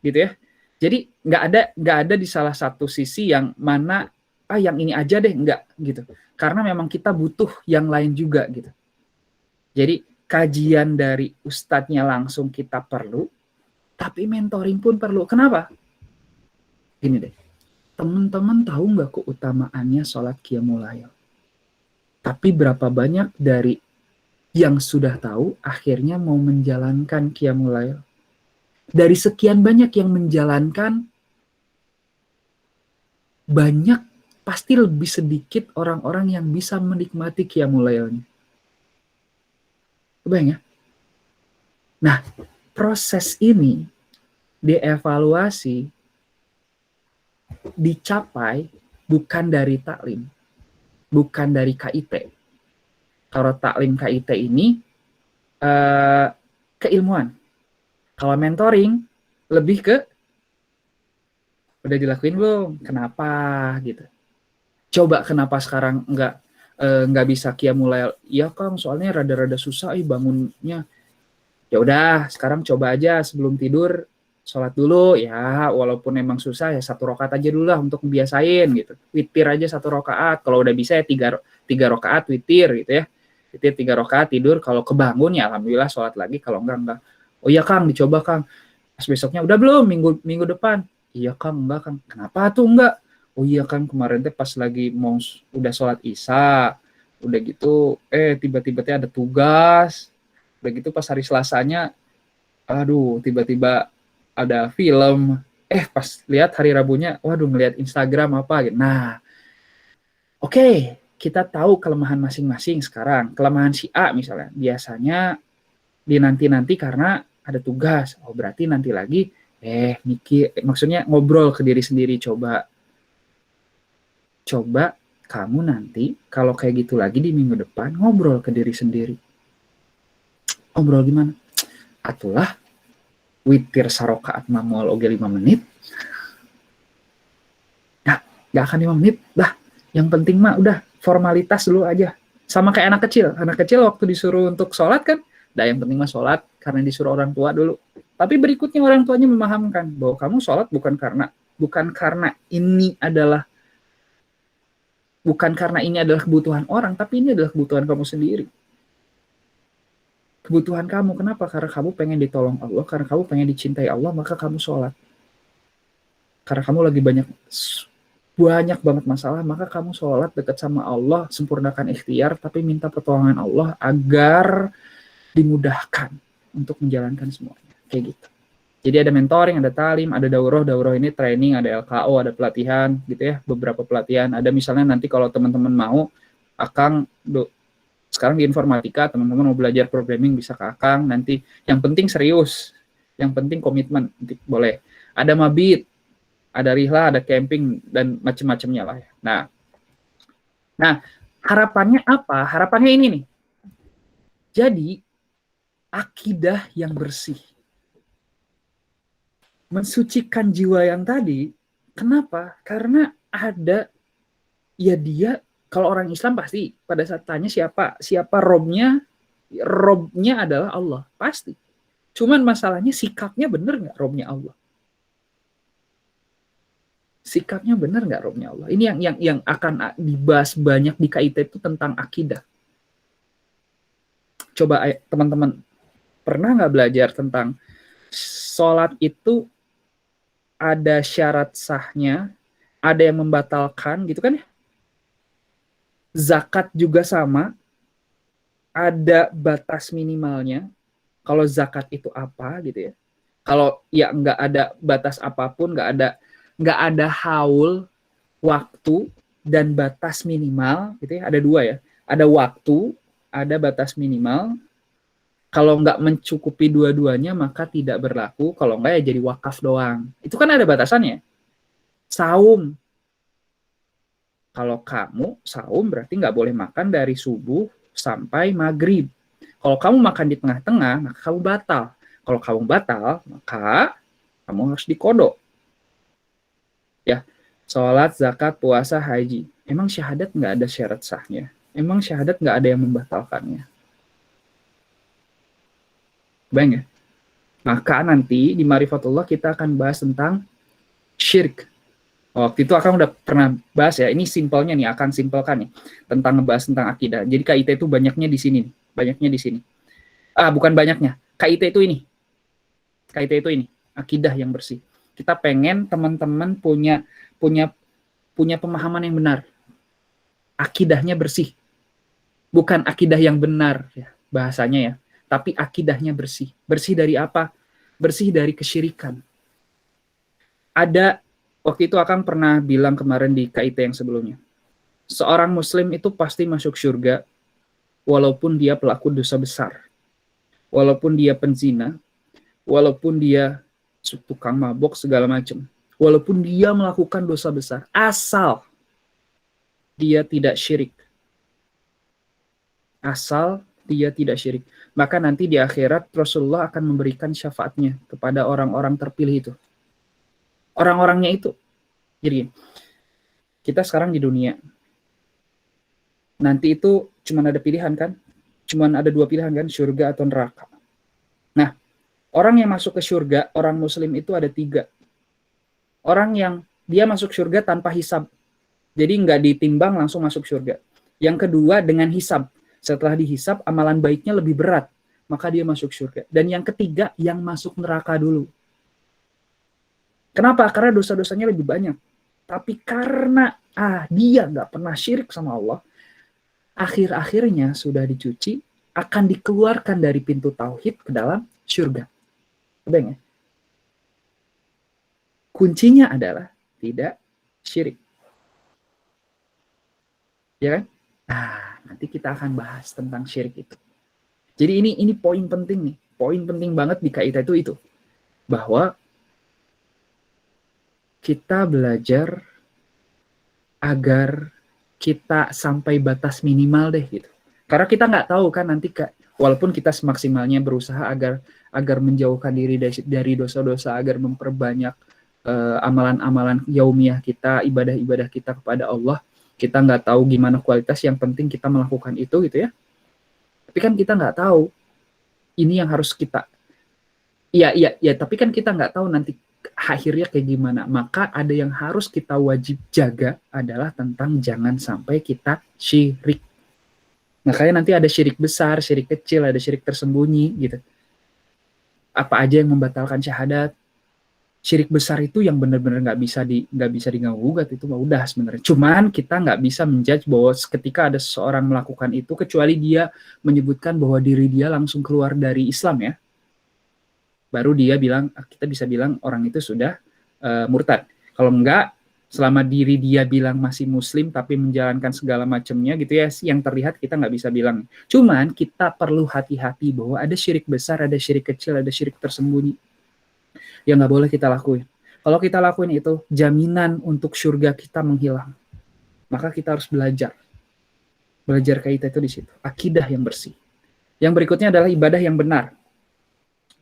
Gitu ya. Jadi nggak ada di salah satu sisi yang mana yang ini aja deh, enggak gitu. Karena memang kita butuh yang lain juga gitu. Jadi kajian dari ustadznya langsung kita perlu, tapi mentoring pun perlu. Kenapa? Gini deh. teman-teman tahu nggak keutamaannya sholat qiyamul lail? Tapi berapa banyak dari yang sudah tahu akhirnya mau menjalankan qiyamul lail? Dari sekian banyak yang menjalankan, banyak pasti lebih sedikit orang-orang yang bisa menikmati qiyamul lailnya. Kebayang ya? Nah, proses ini dievaluasi, dicapai bukan dari taklim, bukan dari KIT. Kalau taklim KIT ini keilmuan. Kalau mentoring lebih ke udah dilakuin belum? Kenapa gitu? Coba kenapa sekarang nggak bisa qiyamul lail? Ya Kang, soalnya rada-rada susah bangunnya. Ya udah, sekarang coba aja sebelum tidur sholat dulu ya, walaupun emang susah ya 1 rakaat aja dulu lah untuk biasain gitu. Witir aja 1 rakaat, kalau udah bisa ya 3 rakaat witir gitu ya. Witir 3 rakaat tidur, kalau kebangun ya alhamdulillah sholat lagi, kalau enggak. Oh iya Kang, dicoba Kang. Pas besoknya udah belum, minggu depan. Iya Kang, enggak Kang. Kenapa tuh enggak? Oh iya Kang, kemarin teh pas lagi mau udah sholat isya, udah gitu tiba-tiba ada tugas. Udah gitu pas hari Selasanya, aduh tiba-tiba ada film, pas lihat hari Rabunya, waduh ngelihat Instagram apa gitu. Nah, oke, kita tahu kelemahan masing-masing sekarang. Kelemahan si A misalnya, biasanya dinanti-nanti karena ada tugas. Oh berarti nanti lagi, mikir, maksudnya ngobrol ke diri sendiri. Coba kamu nanti kalau kayak gitu lagi di minggu depan, ngobrol ke diri sendiri. Ngobrol gimana? Atulah witir sarokaat mamual oge 5 menit. Nah, gak akan 5 menit. Dah, yang penting mah udah formalitas dulu aja. Sama kayak anak kecil. Anak kecil waktu disuruh untuk sholat kan, yang penting mah sholat karena disuruh orang tua dulu. Tapi berikutnya orang tuanya memahamkan bahwa kamu sholat bukan karena ini adalah kebutuhan orang, tapi ini adalah kebutuhan kamu sendiri. Kebutuhan kamu, kenapa? Karena kamu pengen ditolong Allah, karena kamu pengen dicintai Allah, maka kamu sholat. Karena kamu lagi banyak banget masalah, maka kamu sholat dekat sama Allah, sempurnakan ikhtiar, tapi minta pertolongan Allah agar dimudahkan untuk menjalankan semuanya. Kayak gitu. Jadi ada mentoring, ada talim, ada daurah ini training, ada LKO, ada pelatihan gitu ya, beberapa pelatihan. Ada misalnya nanti kalau teman-teman mau, sekarang di informatika, teman-teman mau belajar programming bisa ke Akang, nanti yang penting serius, yang penting komitmen, nanti boleh. Ada mabit, ada rihla, ada camping, dan macam-macamnya lah ya. Nah, harapannya apa? Harapannya ini nih. Jadi, akidah yang bersih. Mensucikan jiwa yang tadi, kenapa? Karena ada, ya dia, kalau orang Islam pasti pada saat tanya siapa Robnya adalah Allah, pasti. Cuman masalahnya sikapnya benar nggak Robnya Allah? Sikapnya benar nggak Robnya Allah? Ini yang akan dibahas banyak di KIT itu tentang akidah. Coba teman-teman pernah nggak belajar tentang sholat itu ada syarat sahnya, ada yang membatalkan gitu kan ya? Zakat juga sama, ada batas minimalnya. Kalau zakat itu apa gitu ya? Kalau ya nggak ada batas apapun, nggak ada haul, waktu dan batas minimal gitu ya. Ada 2 ya. Ada waktu, ada batas minimal. Kalau nggak mencukupi dua-duanya maka tidak berlaku. Kalau nggak ya jadi wakaf doang. Itu kan ada batasannya. Saum. Kalau kamu saum berarti nggak boleh makan dari subuh sampai maghrib. Kalau kamu makan di tengah-tengah, maka kamu batal. Kalau kamu batal, maka kamu harus dikodok. Ya, sholat, zakat, puasa, haji. Emang syahadat nggak ada syarat sahnya? Emang syahadat nggak ada yang membatalkannya? Bayang ya? Maka nanti di Marifatullah kita akan bahas tentang syirik. Waktu itu Akang udah pernah bahas ya, ini simpelnya nih, akan simpelkan nih, tentang ngebahas tentang akidah. Jadi KIT itu banyaknya di sini, bukan banyaknya, KIT itu ini, akidah yang bersih. Kita pengen teman-teman punya punya pemahaman yang benar. Akidahnya bersih. Bukan akidah yang benar ya, bahasanya ya, tapi akidahnya bersih. Bersih dari apa? Bersih dari kesyirikan. Ada, waktu itu Akang pernah bilang kemarin di KIT yang sebelumnya, seorang muslim itu pasti masuk surga walaupun dia pelaku dosa besar. Walaupun dia penzina, walaupun dia tukang mabok segala macam. Walaupun dia melakukan dosa besar, asal dia tidak syirik. Asal dia tidak syirik. Maka nanti di akhirat Rasulullah akan memberikan syafaatnya kepada orang-orang terpilih itu. Orang-orangnya itu. Jadi kita sekarang di dunia. Nanti itu cuma ada pilihan kan? Cuma ada dua pilihan kan? Surga atau neraka. Nah, orang yang masuk ke surga, orang muslim itu ada 3. Orang yang dia masuk surga tanpa hisab. Jadi nggak ditimbang langsung masuk surga. Yang kedua dengan hisab. Setelah dihisab, amalan baiknya lebih berat. Maka dia masuk surga. Dan yang ketiga, yang masuk neraka dulu. Kenapa? Karena dosa-dosanya lebih banyak. Tapi karena dia nggak pernah syirik sama Allah, akhir-akhirnya sudah dicuci, akan dikeluarkan dari pintu tauhid ke dalam surga. Kebayang ya? Kuncinya adalah tidak syirik. Ya kan? Nah, nanti kita akan bahas tentang syirik itu. Jadi ini poin penting nih. Poin penting banget di kaidah itu. Bahwa kita belajar agar kita sampai batas minimal deh gitu. Karena kita nggak tahu kan nanti walaupun kita semaksimalnya berusaha agar menjauhkan diri dari dosa-dosa, agar memperbanyak amalan-amalan yaumiyah kita, ibadah-ibadah kita kepada Allah, kita nggak tahu gimana kualitas, yang penting kita melakukan itu gitu ya. Tapi kan kita nggak tahu ini yang harus kita, tapi kan kita nggak tahu nanti akhirnya kayak gimana. Maka ada yang harus kita wajib jaga adalah tentang jangan sampai kita syirik. Makanya nanti ada syirik besar, syirik kecil, ada syirik tersembunyi gitu. Apa aja yang membatalkan syahadat? Syirik besar itu yang benar-benar nggak bisa diganggu gugat, itu mah udah sebenarnya. Cuman kita nggak bisa menjudge bahwa ketika ada seseorang melakukan itu kecuali dia menyebutkan bahwa diri dia langsung keluar dari Islam ya. Baru dia bilang, kita bisa bilang orang itu sudah murtad. Kalau enggak, selama diri dia bilang masih muslim tapi menjalankan segala macamnya gitu ya, yang terlihat kita nggak bisa bilang. Cuman kita perlu hati-hati bahwa ada syirik besar, ada syirik kecil, ada syirik tersembunyi yang nggak boleh kita lakuin. Kalau kita lakuin itu, jaminan untuk surga kita menghilang. Maka kita harus belajar. Belajar kaidah itu di situ. Akidah yang bersih. Yang berikutnya adalah ibadah yang benar.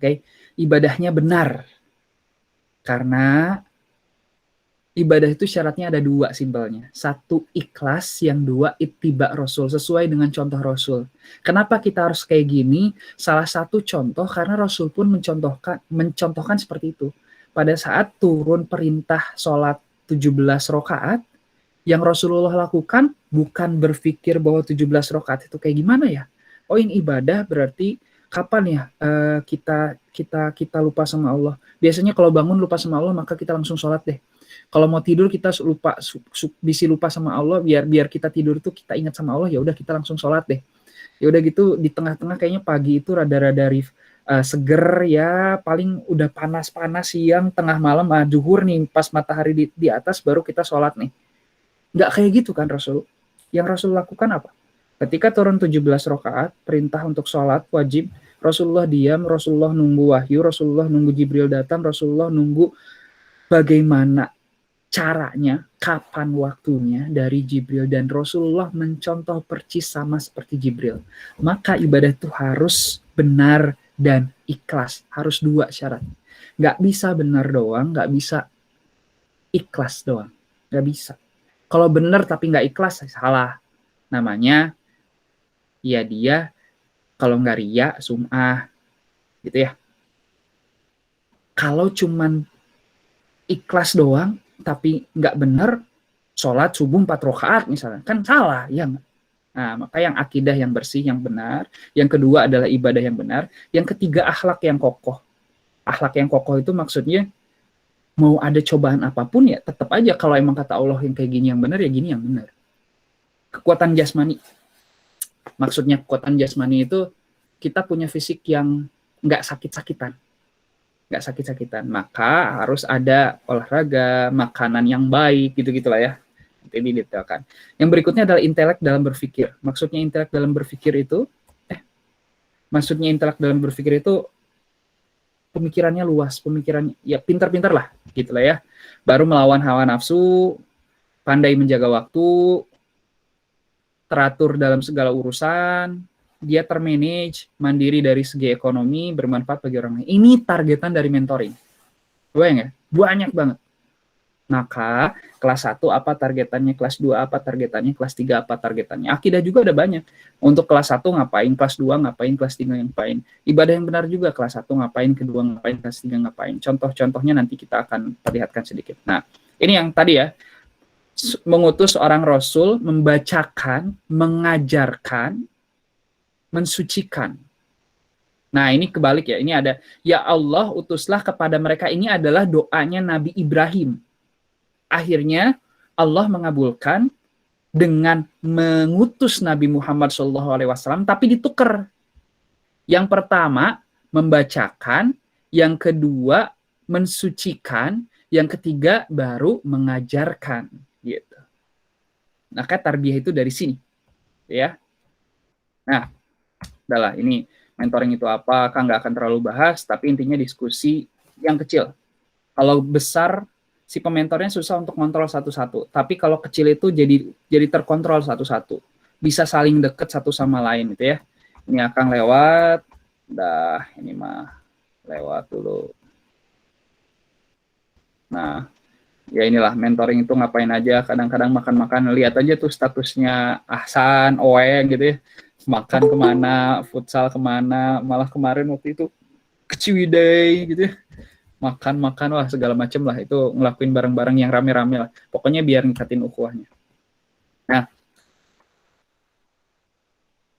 Oke, ibadahnya benar. Karena ibadah itu syaratnya ada 2 simpelnya. 1 ikhlas, yang 2 ittiba Rasul, sesuai dengan contoh Rasul. Kenapa kita harus kayak gini? Salah satu contoh karena Rasul pun mencontohkan seperti itu. Pada saat turun perintah sholat 17 rakaat, yang Rasulullah lakukan bukan berpikir bahwa 17 rakaat itu kayak gimana ya? Oh, ini ibadah berarti kapan ya kita lupa sama Allah? Biasanya kalau bangun lupa sama Allah, maka kita langsung sholat deh. Kalau mau tidur kita bisa lupa sama Allah, biar kita tidur tuh kita ingat sama Allah, ya udah kita langsung sholat deh. Ya udah gitu, di tengah-tengah kayaknya pagi itu rada-rada seger ya, paling udah panas-panas siang, tengah malam zuhur nih, pas matahari di atas baru kita sholat nih. Nggak kayak gitu kan Rasul. Yang Rasul lakukan apa? Ketika turun 17 rakaat, perintah untuk sholat wajib, Rasulullah diam, Rasulullah nunggu wahyu, Rasulullah nunggu Jibril datang, Rasulullah nunggu bagaimana caranya, kapan waktunya dari Jibril, dan Rasulullah mencontoh percis sama seperti Jibril. Maka ibadah itu harus benar dan ikhlas. Harus 2 syarat. Nggak bisa benar doang, nggak bisa ikhlas doang. Nggak bisa. Kalau benar tapi nggak ikhlas, salah. Namanya, ya dia, kalau nggak riya, sum'ah. Gitu ya. Kalau cuman ikhlas doang, tapi nggak benar, sholat subuh 4 rakaat misalnya, kan salah ya. Nah, maka yang akidah yang bersih, yang benar. Yang kedua adalah ibadah yang benar. Yang ketiga akhlak yang kokoh. Akhlak yang kokoh itu maksudnya mau ada cobaan apapun ya tetap aja kalau emang kata Allah yang kayak gini yang benar ya gini yang benar. Kekuatan jasmani. Maksudnya kekuatan jasmani itu kita punya fisik yang nggak sakit-sakitan. Nggak sakit-sakitan. Maka harus ada olahraga, makanan yang baik, gitu-gitulah ya. Nanti didetailkan. Yang berikutnya adalah intelek dalam berpikir. Maksudnya intelek dalam berpikir itu, pemikirannya luas, pemikirannya ya pintar-pintar lah, gitulah ya. Baru melawan hawa nafsu, pandai menjaga waktu, teratur dalam segala urusan, dia termanage, mandiri dari segi ekonomi, bermanfaat bagi orang lain. Ini targetan dari mentoring. Bayang ya? Banyak banget. Maka kelas 1 apa targetannya, kelas 2 apa targetannya, kelas 3 apa targetannya. Akidah juga ada banyak. Untuk kelas 1 ngapain, kelas 2 ngapain, kelas 3 ngapain. Ibadah yang benar juga, kelas 1 ngapain, kedua ngapain, kelas 3 ngapain. Contoh-contohnya nanti kita akan perlihatkan sedikit. Nah, ini yang tadi ya, mengutus seorang rasul, membacakan, mengajarkan, mensucikan. Nah, ini kebalik ya. Ini ada, ya Allah utuslah kepada mereka. Ini adalah doanya Nabi Ibrahim. Akhirnya Allah mengabulkan dengan mengutus Nabi Muhammad SAW, tapi ditukar. Yang pertama membacakan, yang kedua mensucikan, yang ketiga baru mengajarkan. Gitu. Maka tarbiyah itu dari sini, ya. Nah, udahlah ini mentoring itu apa? Kan nggak akan terlalu bahas, tapi intinya diskusi yang kecil. Kalau besar si pementornya susah untuk kontrol satu-satu. Tapi kalau kecil itu jadi terkontrol satu-satu. Bisa saling deket satu sama lain gitu ya. Ini akan lewat. Dah, ini mah lewat dulu. Nah, ya inilah mentoring itu ngapain aja. Kadang-kadang makan-makan. Lihat aja tuh statusnya Ahsan, Oeng gitu ya. Makan kemana, futsal kemana. Malah kemarin waktu itu ke Ciwidey gitu ya. Makan wah segala macam lah, itu ngelakuin bareng-bareng yang rame-rame lah, pokoknya biar ngikatin ukhuwahnya.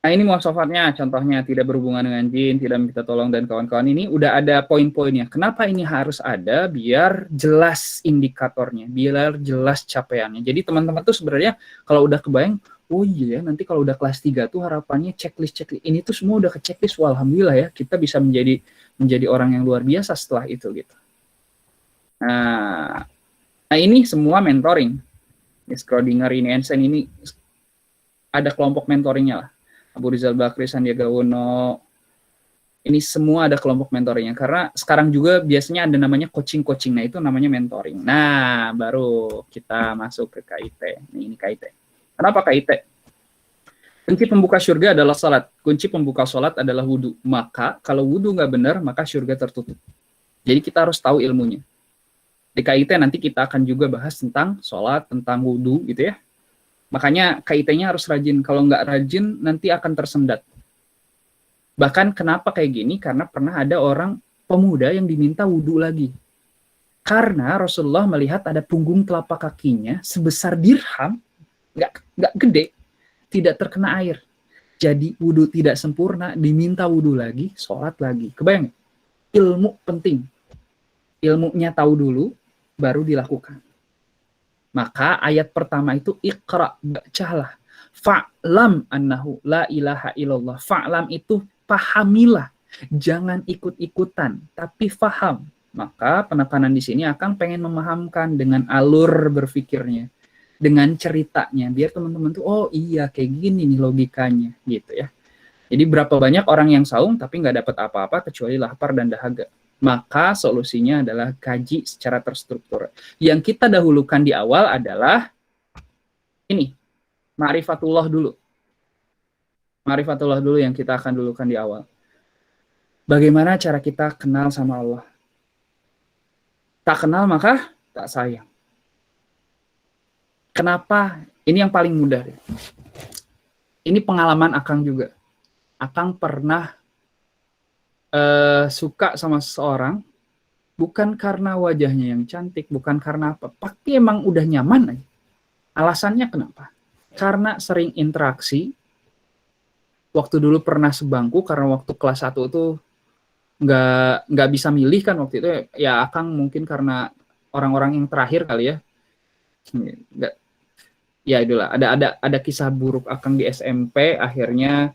Nah ini muasafatnya, contohnya tidak berhubungan dengan jin, tidak minta tolong dan kawan-kawan. Ini udah ada poin-poinnya. Kenapa ini harus ada? Biar jelas indikatornya, biar jelas capaiannya. Jadi teman-teman tuh sebenarnya kalau udah kebayang, oh iya ya, nanti kalau udah kelas 3 tuh harapannya checklist ini tuh semua udah ke checklist. Alhamdulillah ya, kita bisa menjadi orang yang luar biasa setelah itu gitu. Nah ini semua mentoring. Schrodinger, ini Einstein, ini ada kelompok mentoringnya lah. Abu Rizal Bakri, Sandiaga Uno, ini semua ada kelompok mentoringnya. Karena sekarang juga biasanya ada namanya coaching. Nah itu namanya mentoring. Nah baru kita masuk ke KIT. Ini KIT. Kenapa KIT? Kunci pembuka surga adalah salat. Kunci pembuka salat adalah wudhu. Maka kalau wudhu nggak benar, maka surga tertutup. Jadi kita harus tahu ilmunya. Di KIT nanti kita akan juga bahas tentang sholat, tentang wudhu gitu ya. Makanya KIT-nya harus rajin. Kalau nggak rajin nanti akan tersendat. Bahkan kenapa kayak gini? Karena pernah ada orang pemuda yang diminta wudhu lagi. Karena Rasulullah melihat ada punggung telapak kakinya sebesar dirham, nggak gede, tidak terkena air. Jadi wudhu tidak sempurna, diminta wudhu lagi, sholat lagi. Kebayang? Ilmu penting. Ilmunya tahu dulu, baru dilakukan. Maka ayat pertama itu Iqra, bacalah. Fa'lam annahu la ilaha illallah. Fa'lam itu pahamilah. Jangan ikut-ikutan, tapi faham. Maka penekanan di sini akan pengen memahamkan dengan alur berpikirnya, dengan ceritanya, biar teman-teman tuh oh iya kayak gini nih logikanya gitu ya. Jadi berapa banyak orang yang saum tapi nggak dapat apa-apa kecuali lapar dan dahaga. Maka solusinya adalah kaji secara terstruktur. Yang kita dahulukan di awal adalah ini, ma'rifatullah dulu. Ma'rifatullah dulu yang kita akan dulukan di awal. Bagaimana cara kita kenal sama Allah? Tak kenal maka tak sayang. Kenapa? Ini yang paling mudah. Ini pengalaman Akang juga. Akang pernah suka sama seseorang bukan karena wajahnya yang cantik, bukan karena apa, pasti emang udah nyaman aja. Alasannya kenapa? Karena sering interaksi. Waktu dulu pernah sebangku, karena waktu kelas 1 tuh nggak bisa milih kan waktu itu ya. Akang mungkin karena orang-orang yang terakhir kali ya. Enggak, ya itulah ada kisah buruk Akang di SMP, akhirnya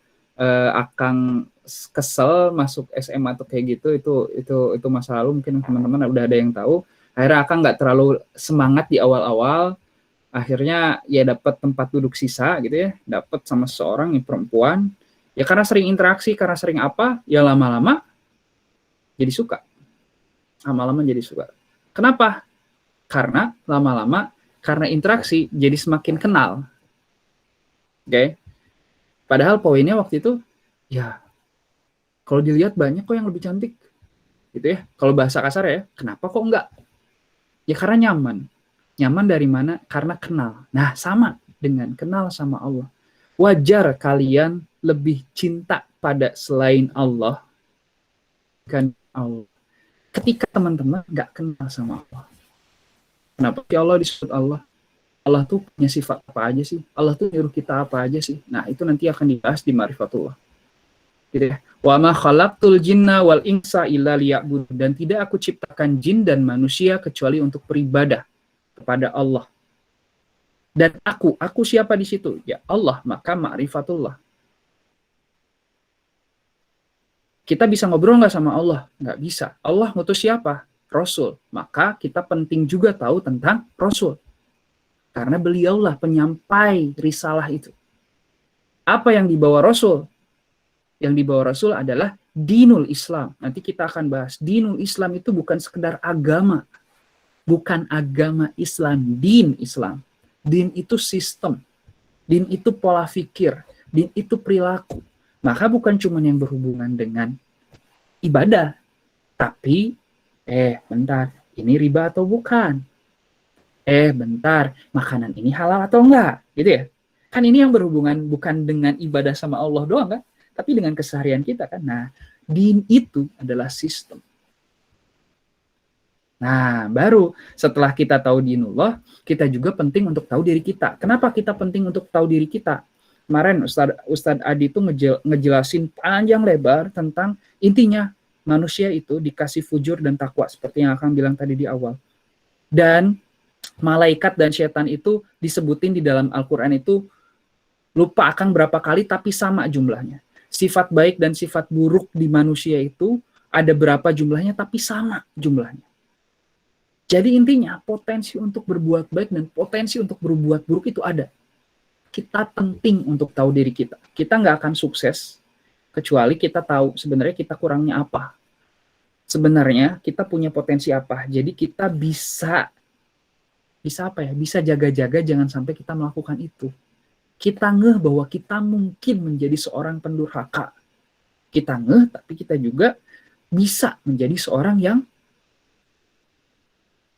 Akang kesel masuk SMA atau kayak gitu, itu masa lalu, mungkin teman-teman udah ada yang tahu. Akhirnya Akang nggak terlalu semangat di awal-awal, akhirnya ya dapat tempat duduk sisa gitu ya, dapat sama seseorang yang perempuan, ya karena sering interaksi, karena sering apa, ya lama-lama jadi suka, lama-lama jadi suka. Kenapa? Karena lama-lama, karena interaksi jadi semakin kenal. Oke. Padahal poinnya waktu itu, ya kalau dilihat banyak kok yang lebih cantik, gitu ya. Kalau bahasa kasar ya, kenapa kok enggak? Ya karena nyaman. Nyaman dari mana? Karena kenal. Nah, sama dengan kenal sama Allah. Wajar kalian lebih cinta pada selain Allah kan Allah. Ketika teman-teman nggak kenal sama Allah. Kenapa sih Allah disebut Allah? Allah tuh punya sifat apa aja sih? Allah tuh nyuruh kita apa aja sih? Nah, itu nanti akan dibahas di Ma'rifatullah. Gitu ya. Wa ma khalaqtul jinna wal insa illa liya'budun, dan tidak aku ciptakan jin dan manusia kecuali untuk beribadah kepada Allah. Dan aku siapa di situ? Ya Allah, maka ma'rifatullah. Kita bisa ngobrol nggak sama Allah? Nggak bisa. Allah ngutus siapa? Rasul. Maka kita penting juga tahu tentang Rasul. Karena beliaulah penyampai risalah itu. Apa yang dibawa Rasul? Yang dibawa Rasul adalah dinul Islam. Nanti kita akan bahas. Dinul Islam itu bukan sekedar agama. Bukan agama Islam. Din Islam. Din itu sistem. Din itu pola pikir. Din itu perilaku. Maka bukan cuma yang berhubungan dengan ibadah. Tapi, bentar, ini riba atau bukan? Bentar, makanan ini halal atau enggak? Gitu ya. Kan ini yang berhubungan bukan dengan ibadah sama Allah doang kan, tapi dengan keseharian kita kan. Nah, din itu adalah sistem. Nah, baru setelah kita tahu dinullah, kita juga penting untuk tahu diri kita. Kenapa kita penting untuk tahu diri kita? Kemarin Ustadz Adi itu ngejelasin panjang lebar tentang intinya manusia itu dikasih fujur dan takwa, seperti yang Akang bilang tadi di awal. Dan malaikat dan setan itu disebutin di dalam Al-Quran itu, lupa Akang berapa kali, tapi sama jumlahnya. Sifat baik dan sifat buruk di manusia itu ada berapa jumlahnya, tapi sama jumlahnya. Jadi intinya potensi untuk berbuat baik dan potensi untuk berbuat buruk itu ada. Kita penting untuk tahu diri kita. Kita nggak akan sukses kecuali kita tahu sebenarnya kita kurangnya apa. Sebenarnya kita punya potensi apa. Jadi kita bisa apa ya? Bisa jaga-jaga jangan sampai kita melakukan itu. Kita ngeh bahwa kita mungkin menjadi seorang pendurhaka. Kita ngeh, tapi kita juga bisa menjadi seorang yang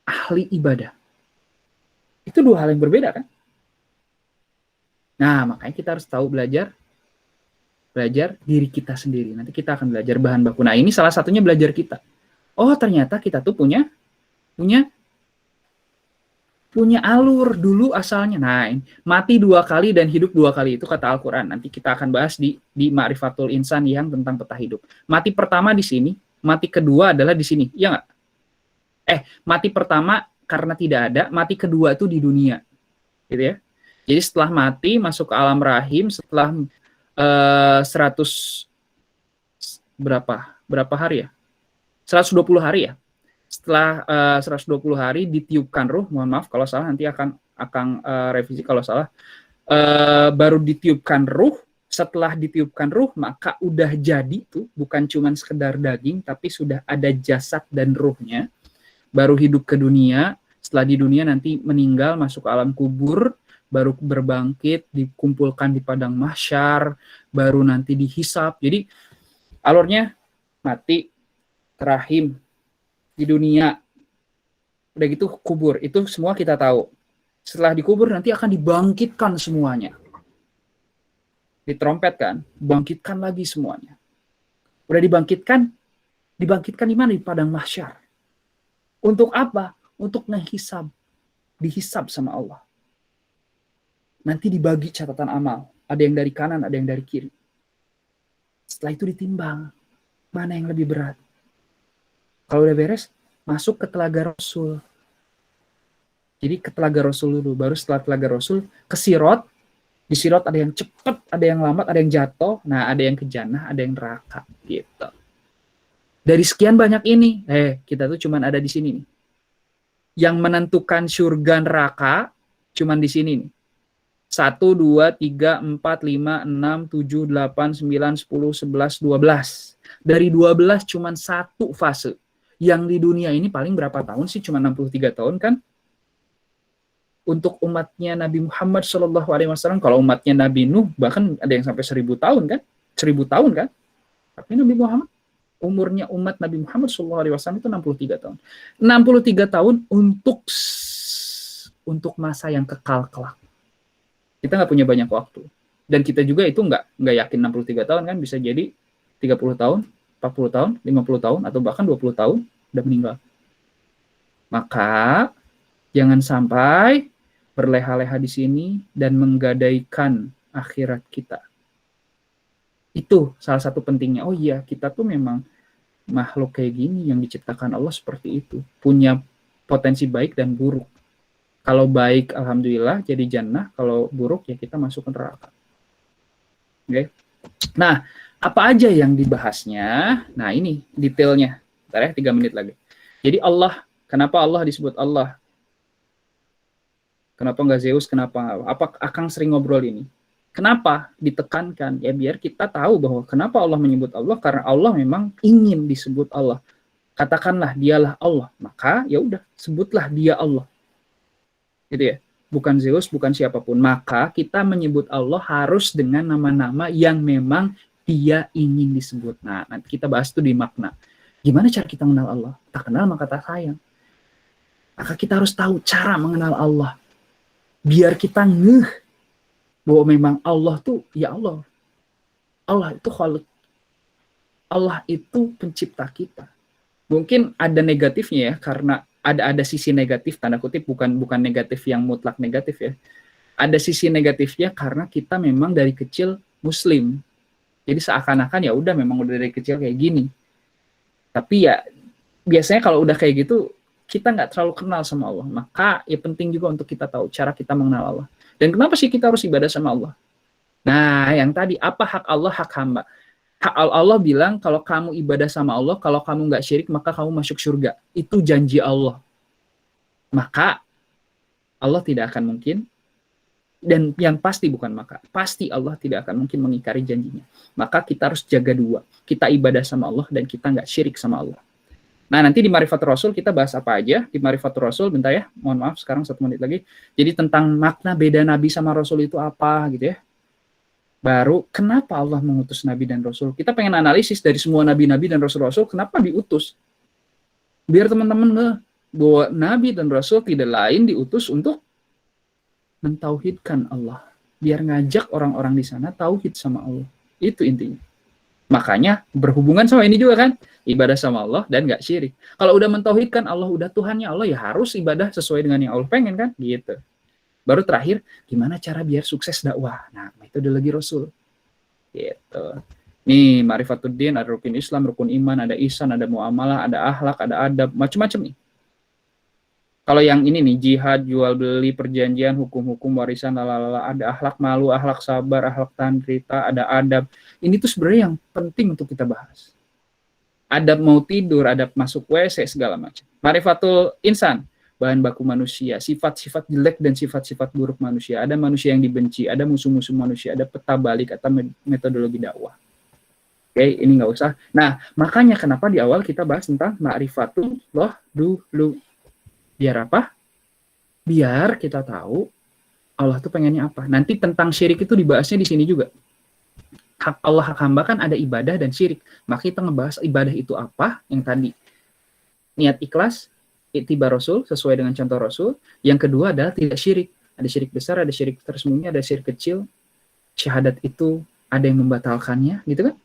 ahli ibadah. Itu dua hal yang berbeda kan? Nah, makanya kita harus tahu belajar diri kita sendiri. Nanti kita akan belajar bahan baku. Nah, ini salah satunya belajar kita. Oh, ternyata kita tuh punya alur dulu asalnya. Nah, mati 2 kali dan hidup 2 kali, itu kata Al-Quran. Nanti kita akan bahas di Ma'rifatul Insan yang tentang peta hidup. Mati pertama di sini, mati kedua adalah di sini. Iya nggak? Mati pertama karena tidak ada, mati kedua itu di dunia. Gitu ya. Jadi setelah mati masuk ke alam rahim, setelah 100 berapa hari ya? 120 hari ya. Setelah 120 hari ditiupkan ruh, mohon maaf kalau salah, nanti akan revisi kalau salah. Baru ditiupkan ruh, setelah ditiupkan ruh maka udah jadi tuh, bukan cuma sekedar daging tapi sudah ada jasad dan ruhnya. Baru hidup ke dunia, setelah di dunia nanti meninggal masuk ke alam kubur, baru berbangkit, dikumpulkan di padang mahsyar, baru nanti dihisap. Jadi alurnya mati, rahim, di dunia, udah gitu kubur, itu semua kita tahu. Setelah dikubur nanti akan dibangkitkan semuanya. Ditrompetkan, bangkitkan lagi semuanya. Udah dibangkitkan di mana? Di padang mahsyar. Untuk apa? Untuk ngehisab, dihisab sama Allah. Nanti dibagi catatan amal. Ada yang dari kanan, ada yang dari kiri. Setelah itu ditimbang. Mana yang lebih berat? Kalau udah beres, masuk ke telaga Rasul. Jadi ke Telaga Rasul dulu, baru setelah Telaga Rasul ke Sirot. Di Sirot ada yang cepat, ada yang lambat, ada yang jatuh, nah ada yang ke jannah, ada yang neraka gitu. Dari sekian banyak ini, kita tuh cuman ada di sini nih. Yang menentukan surga neraka cuman di sini nih. 1, 2, 3, 4, 5, 6, 7, 8, 9, 10, 11, 12. Dari 12 cuman satu fase. Yang di dunia ini paling berapa tahun sih? Cuma 63 tahun kan? Untuk umatnya Nabi Muhammad SAW, kalau umatnya Nabi Nuh bahkan ada yang sampai 1000 tahun kan? 1000 tahun kan? Tapi Nabi Muhammad, umurnya umat Nabi Muhammad SAW itu 63 tahun. 63 tahun untuk masa yang kekal kelak. Kita nggak punya banyak waktu. Dan kita juga itu nggak yakin 63 tahun kan, bisa jadi 30 tahun, 40 tahun, 50 tahun, atau bahkan 20 tahun udah meninggal. Maka jangan sampai berleha-leha di sini dan menggadaikan akhirat kita. Itu salah satu pentingnya. Oh iya, kita tuh memang makhluk kayak gini yang diciptakan Allah seperti itu. Punya potensi baik dan buruk. Kalau baik, alhamdulillah, jadi jannah. Kalau buruk, ya kita masuk ke neraka. Oke. Nah, apa aja yang dibahasnya? Nah, ini detailnya. Bentar ya, 3 menit lagi. Jadi Allah, kenapa Allah disebut Allah? Kenapa nggak Zeus? Kenapa? Apa Akang sering ngobrol ini? Kenapa ditekankan? Ya biar kita tahu bahwa kenapa Allah menyebut Allah, karena Allah memang ingin disebut Allah. Katakanlah dialah Allah, maka ya udah sebutlah dia Allah. Gitu ya. Bukan Zeus, bukan siapapun. Maka kita menyebut Allah harus dengan nama-nama yang memang dia ingin disebut. Nah, nanti kita bahas itu di makna. Gimana cara kita mengenal Allah? Tak kenal maka tak sayang. Maka kita harus tahu cara mengenal Allah. Biar kita ngeh bahwa memang Allah tuh ya Allah. Allah itu Khaliq. Allah itu pencipta kita. Mungkin ada negatifnya ya, karena ada sisi negatif, tanda kutip, bukan negatif yang mutlak negatif ya. Ada sisi negatifnya karena kita memang dari kecil Muslim. Jadi seakan-akan ya udah memang udah dari kecil kayak gini. Tapi ya biasanya kalau udah kayak gitu kita nggak terlalu kenal sama Allah. Maka ya penting juga untuk kita tahu cara kita mengenal Allah. Dan kenapa sih kita harus ibadah sama Allah? Nah, yang tadi, apa hak Allah, hak hamba? Hak Allah bilang, kalau kamu ibadah sama Allah, kalau kamu nggak syirik, maka kamu masuk surga. Itu janji Allah. Maka Allah tidak akan mungkin, dan yang pasti bukan maka, pasti Allah tidak akan mungkin mengingkari janjinya. Maka kita harus jaga dua. Kita ibadah sama Allah, dan kita nggak syirik sama Allah. Nah, nanti di Marifatul Rasul kita bahas apa aja. Di Marifatul Rasul, bentar ya, mohon maaf, sekarang 1 menit lagi. Jadi tentang makna beda Nabi sama Rasul itu apa, gitu ya. Baru, kenapa Allah mengutus Nabi dan Rasul. Kita pengen analisis dari semua Nabi-Nabi dan Rasul-Rasul, kenapa diutus. Biar teman-teman ngeh, bahwa Nabi dan Rasul tidak lain diutus untuk mentauhidkan Allah. Biar ngajak orang-orang di sana tauhid sama Allah. Itu intinya. Makanya berhubungan sama ini juga kan, ibadah sama Allah dan gak syirik. Kalau udah mentauhidkan Allah, udah Tuhannya Allah, ya harus ibadah sesuai dengan yang Allah pengen kan, gitu. Baru terakhir, gimana cara biar sukses dakwah? Nah, metodologi Rasul. Gitu. Nih, Ma'rifatuddin, ada rukun Islam, rukun iman, ada ihsan, ada muamalah, ada akhlak, ada adab, macam-macam nih. Kalau yang ini nih, jihad, jual beli, perjanjian, hukum-hukum, warisan, lalala, ada akhlak malu, akhlak sabar, akhlak tahan cerita, ada adab. Ini tuh sebenarnya yang penting untuk kita bahas. Adab mau tidur, adab masuk WC, segala macam. Ma'rifatul insan, bahan baku manusia, sifat-sifat jelek dan sifat-sifat buruk manusia. Ada manusia yang dibenci, ada musuh-musuh manusia, ada peta balik atau metodologi dakwah. Oke, ini nggak usah. Nah, makanya kenapa di awal kita bahas tentang ma'rifatullah dulu. Biar apa? Biar kita tahu Allah tuh pengennya apa. Nanti tentang syirik itu dibahasnya di sini juga. Hak Allah, hak hamba kan ada ibadah dan syirik. Maka kita ngebahas ibadah itu apa, yang tadi. Niat ikhlas, ittiba Rasul, sesuai dengan contoh Rasul. Yang kedua adalah tidak syirik. Ada syirik besar, ada syirik tersembunyi, ada syirik kecil. Syahadat itu ada yang membatalkannya, gitu kan?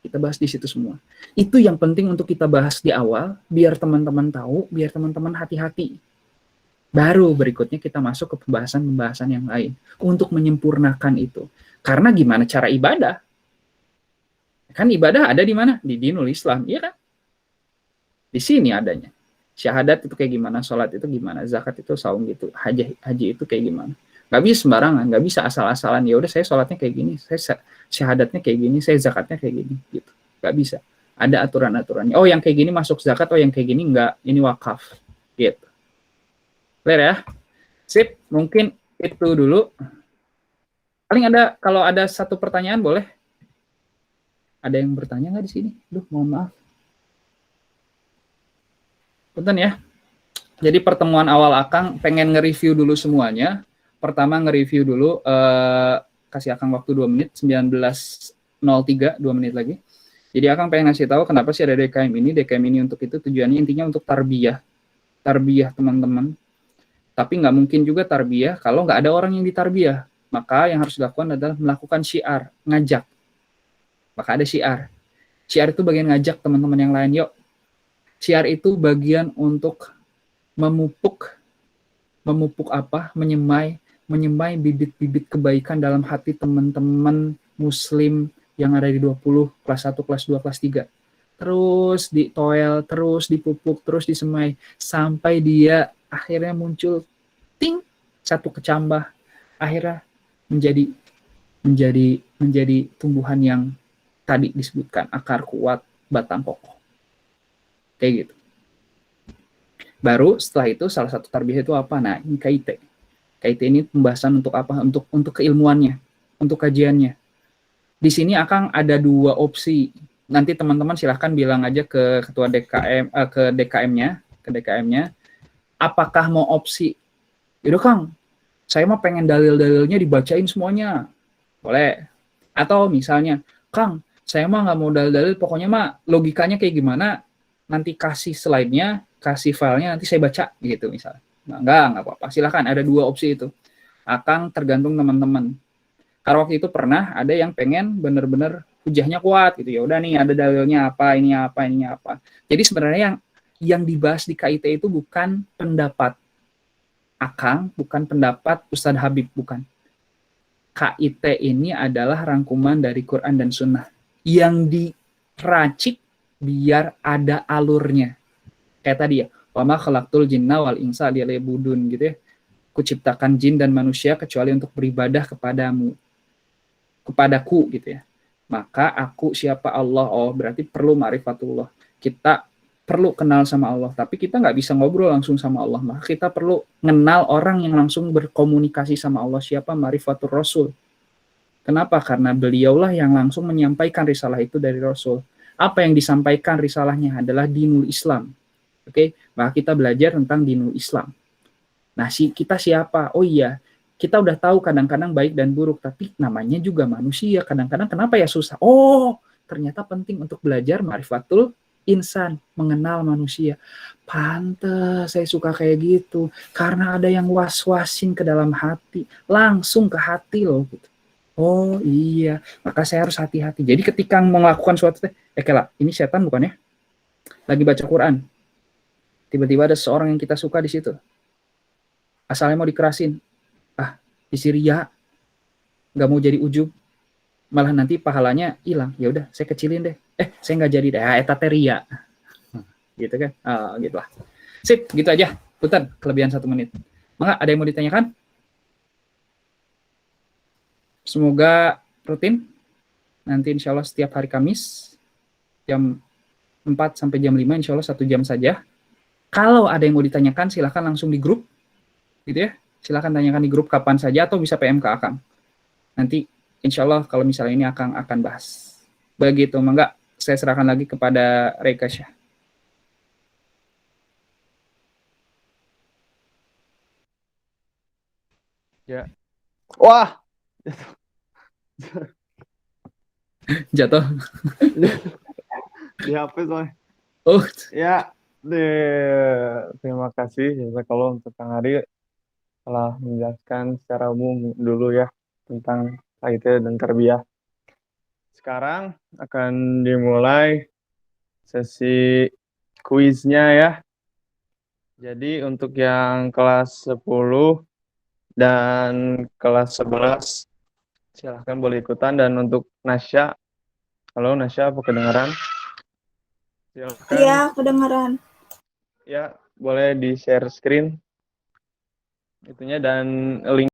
Kita bahas di situ semua. Itu yang penting untuk kita bahas di awal, biar teman-teman tahu, biar teman-teman hati-hati. Baru berikutnya kita masuk ke pembahasan-pembahasan yang lain untuk menyempurnakan itu. Karena gimana cara ibadah? Kan ibadah ada di mana? Di dinul Islam, iya kan? Di sini adanya. Syahadat itu kayak gimana, sholat itu gimana, zakat itu, saum gitu, haji itu kayak gimana. Nggak bisa sembarangan, nggak bisa asal-asalan. Ya udah saya sholatnya kayak gini, saya syahadatnya kayak gini, saya zakatnya kayak gini, gitu. Nggak bisa. Ada aturan-aturannya. Oh yang kayak gini masuk zakat, oh yang kayak gini nggak, ini wakaf, gitu. Clear ya? Sip, mungkin itu dulu. Paling ada, kalau ada satu pertanyaan boleh. Ada yang bertanya nggak di sini? Duh, mohon maaf. Punten ya. Jadi pertemuan awal Akang pengen nge-review dulu semuanya. Pertama nge-review dulu, kasih Akang waktu 2 menit, 19.03, 2 menit lagi. Jadi Akang pengen ngasih tahu kenapa sih ada DKM ini. DKM ini untuk itu tujuannya intinya untuk tarbiyah. Tarbiyah teman-teman. Tapi nggak mungkin juga tarbiyah kalau nggak ada orang yang ditarbiyah. Maka yang harus dilakukan adalah melakukan syiar, ngajak. Maka ada syiar. Syiar itu bagian ngajak teman-teman yang lain. Yuk, syiar itu bagian untuk memupuk apa? Menyemai bibit-bibit kebaikan dalam hati teman-teman muslim yang ada di 20, kelas 1, kelas 2, kelas 3. Terus ditoel, terus dipupuk, terus disemai sampai dia akhirnya muncul ting satu kecambah, akhirnya menjadi tumbuhan yang tadi disebutkan, akar kuat, batang kokoh. Kayak gitu. Baru setelah itu salah satu tarbiyah itu apa? Nah, ini KIT. KIT ini pembahasan untuk apa? Untuk keilmuannya, untuk kajiannya. Di sini Akang ada 2 opsi. Nanti teman-teman silahkan bilang aja ke ketua DKM, ke DKM-nya, apakah mau opsi? Yaudah Kang, saya mah pengen dalil-dalilnya dibacain semuanya. Boleh. Atau misalnya, Kang, saya mah nggak mau dalil-dalil, pokoknya mah logikanya kayak gimana, nanti kasih slide-nya, kasih filenya, nanti saya baca, gitu misalnya. Nah, nggak apa-apa. Silahkan, ada 2 opsi itu. Akang tergantung teman-teman. Karena waktu itu pernah ada yang pengen bener-bener hujahnya kuat, gitu. Ya udah nih, ada dalilnya apa, ini apa, ini apa. Jadi sebenarnya yang dibahas di KIT itu bukan pendapat Akang, bukan pendapat Ustadz Habib, bukan. KIT ini adalah rangkuman dari Quran dan Sunnah yang diracik biar ada alurnya. Kayak tadi ya, wama khalaqtul jinna wal insa liya'budun gitu ya. Kuciptakan jin dan manusia kecuali untuk beribadah kepadaku gitu ya. Maka aku siapa Allah? Oh, berarti perlu ma'rifatullah. Kita perlu kenal sama Allah, tapi kita nggak bisa ngobrol langsung sama Allah. Maka kita perlu kenal orang yang langsung berkomunikasi sama Allah. Siapa? Ma'rifatul Rasul. Kenapa? Karena beliaulah yang langsung menyampaikan risalah itu dari Rasul. Apa yang disampaikan risalahnya adalah dinul Islam. Oke, maka kita belajar tentang dinul Islam. Nah, kita siapa? Oh iya, kita udah tahu kadang-kadang baik dan buruk, tapi namanya juga manusia. Kadang-kadang kenapa ya susah? Oh, ternyata penting untuk belajar ma'rifatul insan, mengenal manusia. Pantes saya suka kayak gitu, karena ada yang was-wasin ke dalam hati, langsung ke hati loh gitu. Oh iya, maka saya harus hati-hati. Jadi ketika melakukan suatu Kela, ini setan bukan ya? Lagi baca Quran. Tiba-tiba ada seorang yang kita suka di situ. Asalnya mau dikerasin. Ah, isi ria. Nggak mau jadi ujub. Malah nanti pahalanya hilang. Ya udah, saya kecilin deh. Saya nggak jadi deh. Eta ria. Gitu kan? Gitu lah. Sip, gitu aja. Punten, kelebihan 1 menit. Maka ada yang mau ditanyakan? Semoga rutin. Nanti insya Allah setiap hari Kamis jam 4 sampai jam 5 insya Allah 1 jam saja. Kalau ada yang mau ditanyakan silahkan langsung di grup. Gitu ya. Silahkan tanyakan di grup kapan saja atau bisa PM ke Akang. Nanti insya Allah kalau misalnya ini Akang akan bahas. Begitu, mangga saya serahkan lagi kepada Reka Syah. Ya. Wah. Jatuh. Di HP soalnya. Oh. Ya, terima kasih jazakallah untuk Kang Ari telah menjelaskan secara umum dulu ya tentang KIT dan tarbiyah. Sekarang akan dimulai sesi kuisnya ya. Jadi untuk yang kelas 10 dan kelas 11 silahkan boleh ikutan, dan untuk Nasya, halo Nasya, apa kedengaran? Silakan. Iya, kedengaran. Ya, boleh di share screen itunya dan link